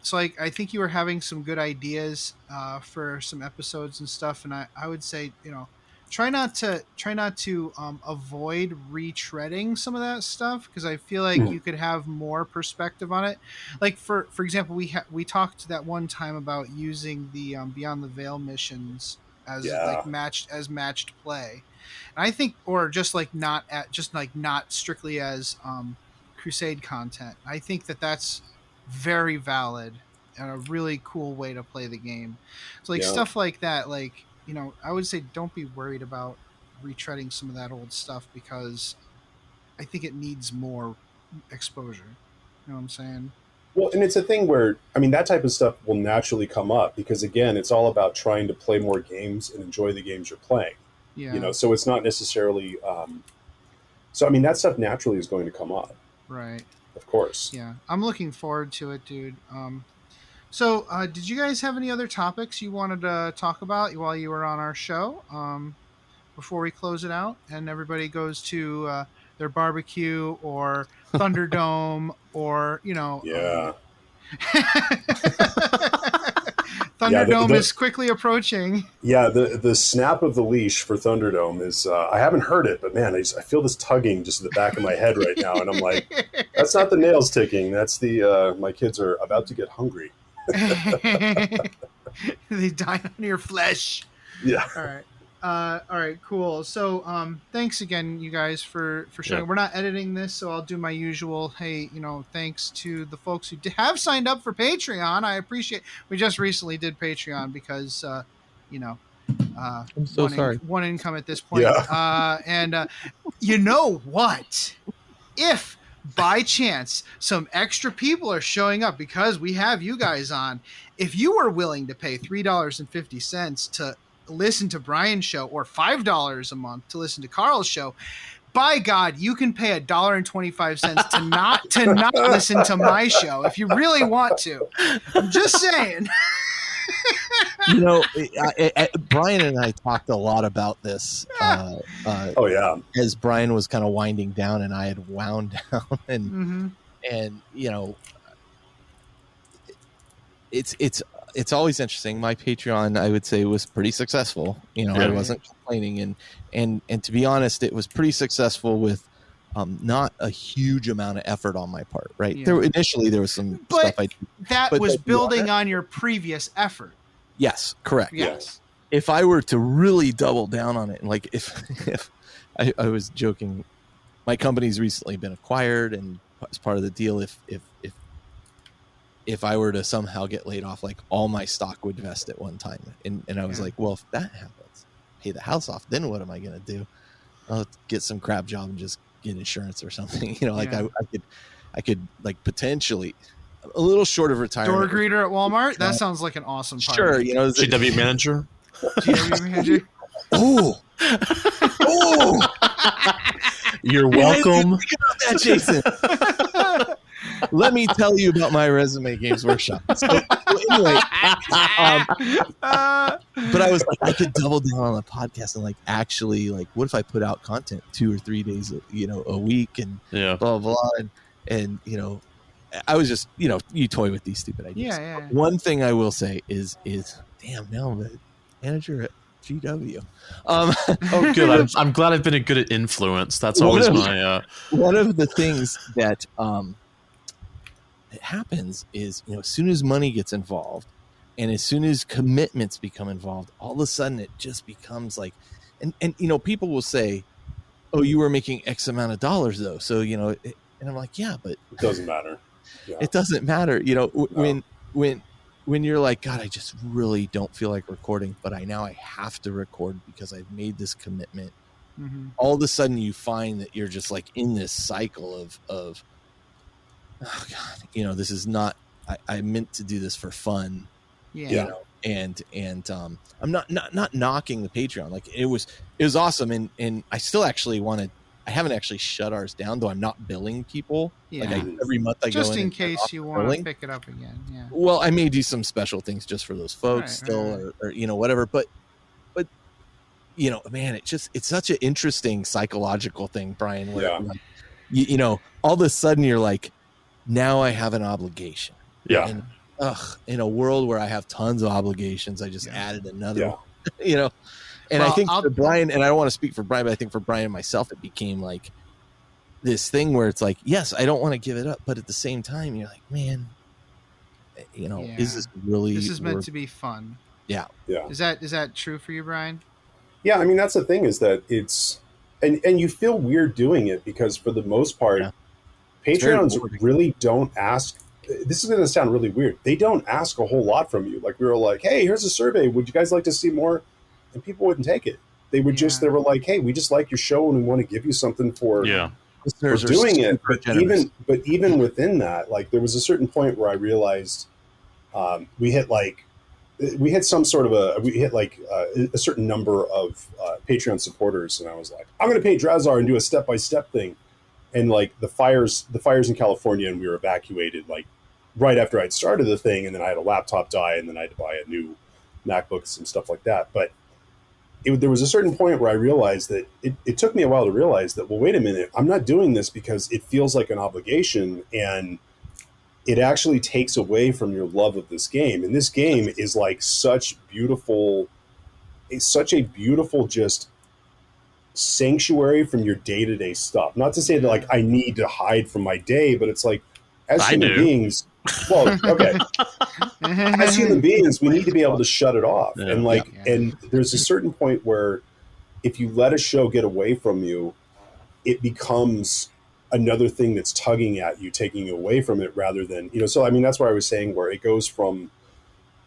B: So I think you were having some good ideas for some episodes and stuff, and I would say, try not to avoid retreading some of that stuff, because I feel like you could have more perspective on it. Like for example, we talked that one time about using the Beyond the Veil missions as matched play. And I think, or just not strictly as crusade content. I think that's very valid and a really cool way to play the game. So stuff like that, I would say don't be worried about retreading some of that old stuff, because I think it needs more exposure. You know what I'm saying?
D: Well, and it's a thing where, that type of stuff will naturally come up, because again, it's all about trying to play more games and enjoy the games you're playing.
B: Yeah.
D: So it's not necessarily, that stuff naturally is going to come up.
B: Right.
D: Of course.
B: Yeah. I'm looking forward to it, dude. So, did you guys have any other topics you wanted to talk about while you were on our show, before we close it out and everybody goes to their barbecue or Thunderdome or,
D: Yeah.
B: Thunderdome is quickly approaching.
D: Yeah, the snap of the leash for Thunderdome is, I haven't heard it, but man, I feel this tugging just at the back of my head right now. And I'm like, that's not the nails ticking. That's my kids are about to get hungry.
B: They dine on your flesh.
D: Yeah.
B: All right, cool. So, thanks again, you guys, for showing. Yeah. We're not editing this, so I'll do my usual. Hey, thanks to the folks who have signed up for Patreon. I appreciate. We just recently did Patreon because,
F: I'm so sorry.
B: One income at this point.
D: Yeah.
B: And you know what? If by chance some extra people are showing up because we have you guys on, if you are willing to pay $3.50 to listen to Brian's show, or $5 a month to listen to Carl's show, by God, you can pay $1.25 to not listen to my show if you really want to. I'm just saying.
F: Brian and I talked a lot about this. As Brian was kind of winding down and I had wound down, and it's it's always interesting. My Patreon, I would say, was pretty successful. I wasn't complaining, and to be honest, it was pretty successful with not a huge amount of effort on my part. Right initially, there was some stuff I did,
B: that was building on your previous effort.
F: Yes, correct.
B: Yes.
F: If I were to really double down on it, and like if I was joking, my company's recently been acquired, and as part of the deal, if I were to somehow get laid off, like all my stock would vest at one time. And I was like, well, if that happens, pay the house off, then what am I going to do? I'll get some crap job and just get insurance or something. I could like potentially a little short of retirement.
B: Door greeter at Walmart. That sounds like an awesome part.
F: Sure.
A: GW manager.
B: GW manager.
F: Oh,
A: you're welcome.
F: Think about that, Jason. Let me tell you about my resume Games Workshop. So anyway, but I was like, I could double down on the podcast and like actually like, what if I put out content 2 or 3 days, a week, and blah blah blah, and I was just you toy with these stupid ideas.
B: Yeah.
F: One thing I will say is damn, now I'm the manager at GW.
A: Oh, good. I'm glad I've been a good at influence. That's always my.
F: One of the things that happens is as soon as money gets involved, and as soon as commitments become involved, all of a sudden it just becomes like, and people will say, "Oh, you were making X amount of dollars though," so and I'm like, "Yeah, but
D: it doesn't matter." Yeah.
F: It doesn't matter, when you're like, God, I just really don't feel like recording, but I have to record because I've made this commitment.
B: Mm-hmm.
F: All of a sudden you find that you're just like in this cycle of oh God, this is not, I meant to do this for fun.
B: Yeah.
F: And I'm not knocking the Patreon. Like it was awesome. And I still actually I haven't actually shut ours down, though I'm not billing people.
B: Yeah.
F: Like every month I
B: just
F: go
B: in case you want to pick it up again. Yeah.
F: Well, I may do some special things just for those folks or whatever. But man, it's such an interesting psychological thing, Brian, where like, all of a sudden you're like, now I have an obligation.
D: Yeah.
F: And in a world where I have tons of obligations, I just added another one, And I think for Brian, and I don't want to speak for Brian, but I think for Brian and myself, it became like this thing where it's like, yes, I don't want to give it up, but at the same time, you're like, man, is this really?
B: This is meant to be fun.
F: Yeah.
D: Yeah.
B: Is that true for you, Brian?
D: Yeah, I mean that's the thing is that it's, and you feel weird doing it because for the most part, Patreons really don't ask. This is going to sound really weird. They don't ask a whole lot from you. Like we were like, hey, here's a survey. Would you guys like to see more? And people wouldn't take it. They would they were like, hey, we just like your show and we want to give you something for doing it. But even within that, like there was a certain point where I realized we hit some sort of a certain number of Patreon supporters, and I was like, I'm going to pay Drazar and do a step-by-step thing. And like the fires in California, and we were evacuated like right after I'd started the thing, and then I had a laptop die, and then I had to buy a new MacBooks and stuff like that. But there was a certain point where I realized that it took me a while to realize that, well, wait a minute, I'm not doing this because it feels like an obligation, and it actually takes away from your love of this game. And this game is like such a beautiful just sanctuary from your day-to-day stuff. Not to say that like I need to hide from my day, but it's like as human beings, well, okay. As human beings, we need to be able to shut it off. And and there's a certain point where if you let a show get away from you, it becomes another thing that's tugging at you, taking you away from it rather than, so I mean, that's why I was saying where it goes from,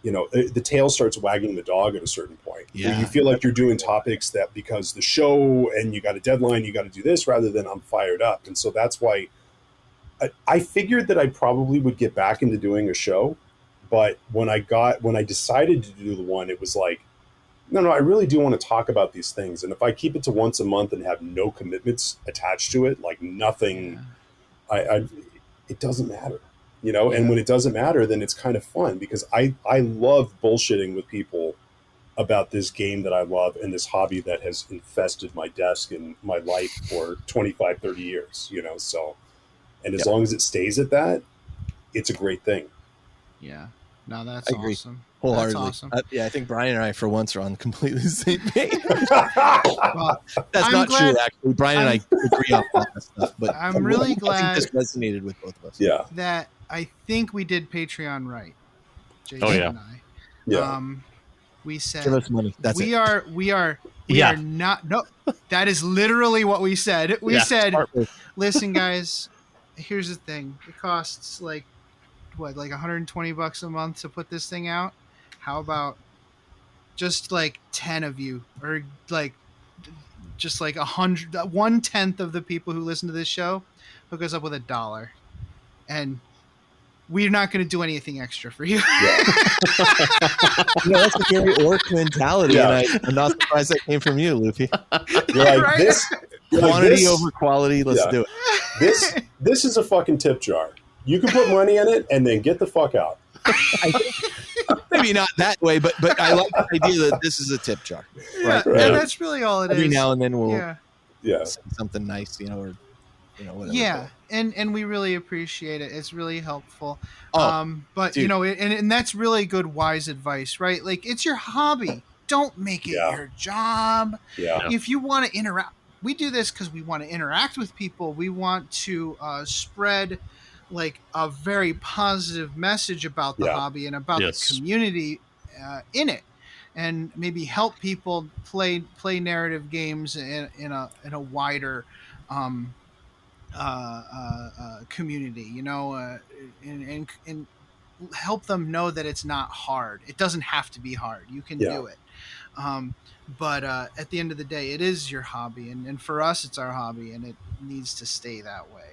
D: the tail starts wagging the dog at a certain point.
F: Yeah.
D: You feel like you're doing topics that because the show and you got a deadline, you got to do this rather than I'm fired up. And so that's why I figured that I probably would get back into doing a show. But when I decided to do the one, it was like, no, I really do want to talk about these things. And if I keep it to once a month and have no commitments attached to it, like nothing, it doesn't matter, and when it doesn't matter, then it's kind of fun because I love bullshitting with people about this game that I love and this hobby that has infested my desk and my life for 25, 30 years, so, and as long as it stays at that, it's a great thing.
B: Yeah. No, that's
F: I agree.
B: awesome.
F: Wholeheartedly.
B: That's awesome.
F: Yeah, I think Brian and I, for once, are on completely the same page.
B: Well,
F: That's
B: I'm
F: not
B: glad-
F: true, actually. Brian and I agree on a lot of stuff, but
B: I'm really
F: I
B: glad
F: think this resonated with both of us.
D: Yeah.
B: that I think we did Patreon right, Jason
A: Oh, yeah.
B: and I.
D: Yeah.
B: We said
F: Give us money. That's
B: we
F: it.
B: are
A: Yeah.
B: not. No, that is literally what we said. We
A: Yeah.
B: said,
F: Start with-
B: listen, guys, here's the thing. It costs like $120 a month to put this thing out. How about just like 10 of you, or like just like 1/10 of the people who listen to this show hook us up with $1, and we're not going to do anything extra for you.
F: That's a Gary Ork mentality,
D: Yeah.
F: and I'm not surprised that came from you, Luffy.
D: You're like,
B: Right?
D: this. You're like,
F: Quantity
D: this-
F: over quality. Let's
D: Yeah.
F: do it.
D: This is a fucking tip jar. You can put money in it and then get the fuck out.
F: Maybe not that way, but I like the idea that this is a tip jar.
B: Yeah,
F: Right.
D: Right.
B: and that's really all it is.
F: Every now and then we'll
B: yeah.
D: Yeah.
F: say something nice, or whatever.
B: Yeah, and we really appreciate it. It's really helpful.
F: Oh,
B: But
F: dude.
B: and that's really good, wise advice, right? Like, it's your hobby. Don't make it
D: Yeah.
B: your job.
D: Yeah.
B: If you want to interact, we do this because we want to interact with people. We want to spread like a very positive message about the
D: Yeah.
B: hobby and about
A: Yes.
B: the community in it, and maybe help people play narrative games in a wider community, and help them know that it's not hard. It doesn't have to be hard. You can
D: Yeah.
B: do it. But at the end of the day, it is your hobby, and for us, it's our hobby, and it needs to stay that way.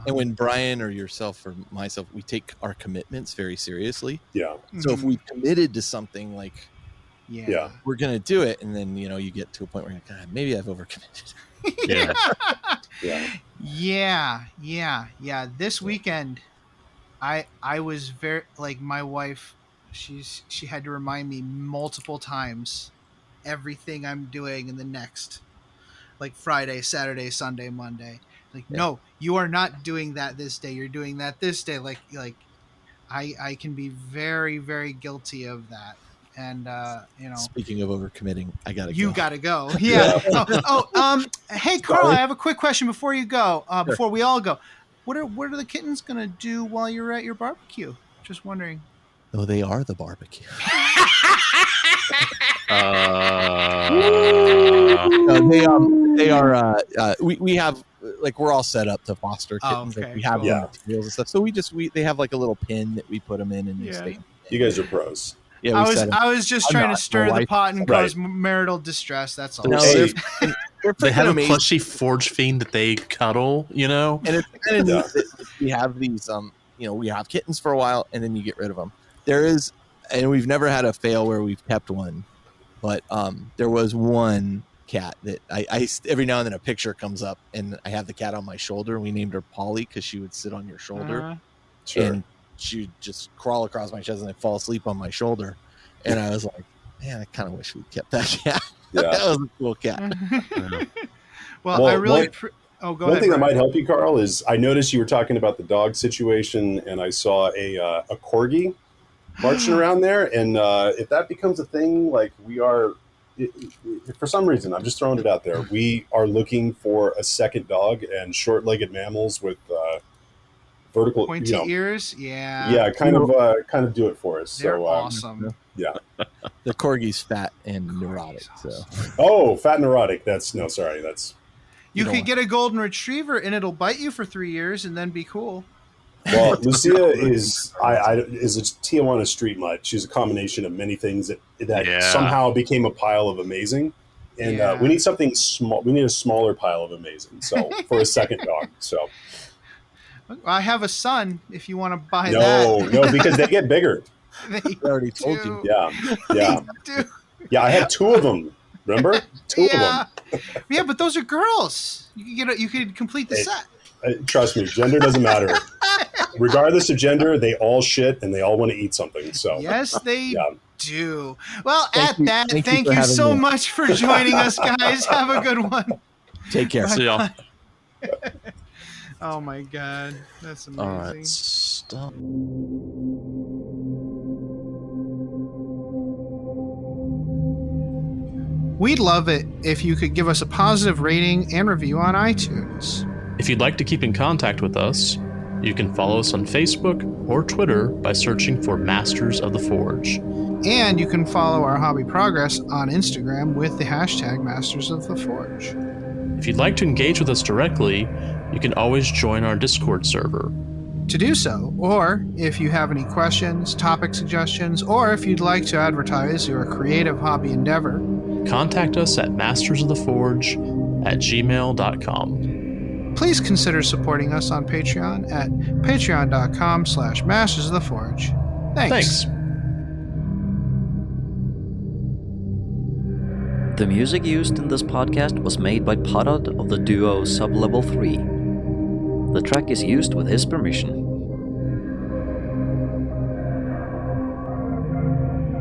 F: And when Brian or yourself or myself, we take our commitments very seriously.
D: Yeah.
F: So if we committed to something, like
D: Yeah.
F: we're going to do it, and then you get to a point where you're like, God, maybe I've overcommitted.
A: Yeah.
B: Yeah. This weekend, I was very, like, my wife, she had to remind me multiple times everything I'm doing in the next, like, Friday, Saturday, Sunday, Monday. Like, no, you are not doing that this day. You're doing that this day. Like I can be very, very guilty of that. And
F: Speaking of overcommitting, I gotta
B: you
F: go.
B: gotta go. Yeah. Hey, Carl, I have a quick question before you go. Before we all go, what are the kittens gonna do while you're at your barbecue? Just wondering.
F: Oh, they are the barbecue. They are. We have, like, we're all set up to foster kittens.
B: okay,
F: Like, we have
B: cool.
F: the materials and stuff. So they have like a little pin that we put them in, and they stay.
D: You guys are pros.
F: Yeah, we set 'em.
B: I was just
F: I'm
B: trying
F: not.
B: to stir
F: My
B: the
F: wife-
B: pot and
D: Right.
B: cause marital distress. That's all.
F: No,
D: Hey.
F: they're
A: They have
F: freaking
A: a
F: amazing.
A: plushy forge fiend that they cuddle,
F: And it's kind of
D: Yeah.
F: neat that we have these, we have kittens for a while, and then you get rid of them. There is, and we've never had a fail where we've kept one, but there was one cat that I every now and then a picture comes up, and I have the cat on my shoulder, and we named her Polly because she would sit on your shoulder,
D: Sure.
F: and she would just crawl across my chest and then fall asleep on my shoulder, and I was like, man, I kind of wish we kept that cat.
D: Yeah.
F: That was a cool cat.
B: Well,
D: Well,
B: I really.
D: one-
B: Go
D: One
B: ahead.
D: thing that
B: Brian.
D: might help you, Carl, is I noticed you were talking about the dog situation, and I saw a corgi marching around there. And if that becomes a thing, like we are, for some reason, I'm just throwing it out there. We are looking for a second dog, and short-legged mammals with vertical,
B: Pointy ears. Yeah.
D: yeah, kind of do it for us.
B: They're
D: So
B: awesome.
D: yeah.
F: The corgi's fat and neurotic, so.
D: Oh, fat and neurotic. That's
B: You
F: don't
B: could
F: want-
B: get a golden retriever and it'll bite you for 3 years and then be cool.
D: Well, Lucia is is a Tijuana street mutt. She's a combination of many things that
A: Yeah.
D: somehow became a pile of amazing. And
B: Yeah.
D: we need something small. We need a smaller pile of amazing. So for a second dog. So
B: I have a son. If you want to buy
D: no, because they get bigger.
B: that,
F: I already told you.
D: Yeah.
B: Dude.
D: Yeah. I had 2 of them. Remember? 2 of them.
B: Yeah, but those are girls. You could complete the
D: Hey.
B: set.
D: Trust me, gender doesn't matter. Regardless of gender, they all shit and they all want to eat something. So
B: Yes, they
D: Yeah.
B: do. Well,
F: Thank you.
B: thank
F: Thank you
B: you
F: for
B: so
F: having me.
B: much for joining us, guys. Have a good one.
F: Take care.
A: See y'all.
B: Oh my god, that's amazing.
A: All right. Stop.
B: We'd love it if you could give us a positive rating and review on iTunes.
A: If you'd like to keep in contact with us, you can follow us on Facebook or Twitter by searching for Masters of the Forge.
B: And you can follow our hobby progress on Instagram with the hashtag Masters of the Forge.
A: If you'd like to engage with us directly, you can always join our Discord server.
B: To do so, or if you have any questions, topic suggestions, or if you'd like to advertise your creative hobby endeavor,
A: contact us at mastersoftheforge@gmail.com.
B: Please consider supporting us on Patreon at patreon.com/mastersoftheforge. Thanks.
G: The music used in this podcast was made by Podod of the duo Sublevel 3. The track is used with his permission.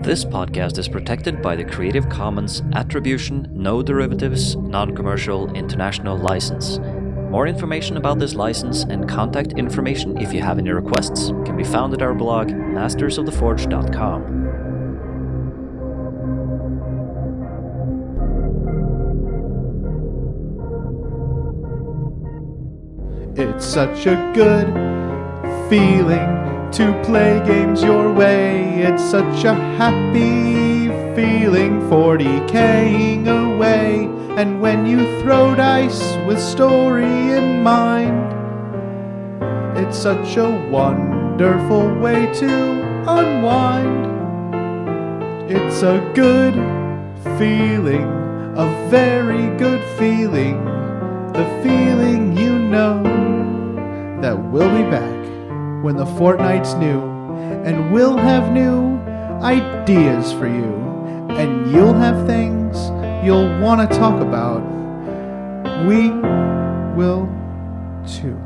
G: This podcast is protected by the Creative Commons Attribution, No Derivatives, Non-Commercial International License. More information about this license and contact information if you have any requests can be found at our blog, mastersoftheforge.com.
K: It's such a good feeling to play games your way. It's such a happy feeling 40K'ing away. And when you throw dice with story in mind, it's such a wonderful way to unwind. It's a good feeling, a very good feeling, the feeling you know that we'll be back when the fortnight's new, and we'll have new ideas for you, and you'll have things you'll want to talk about. We will too.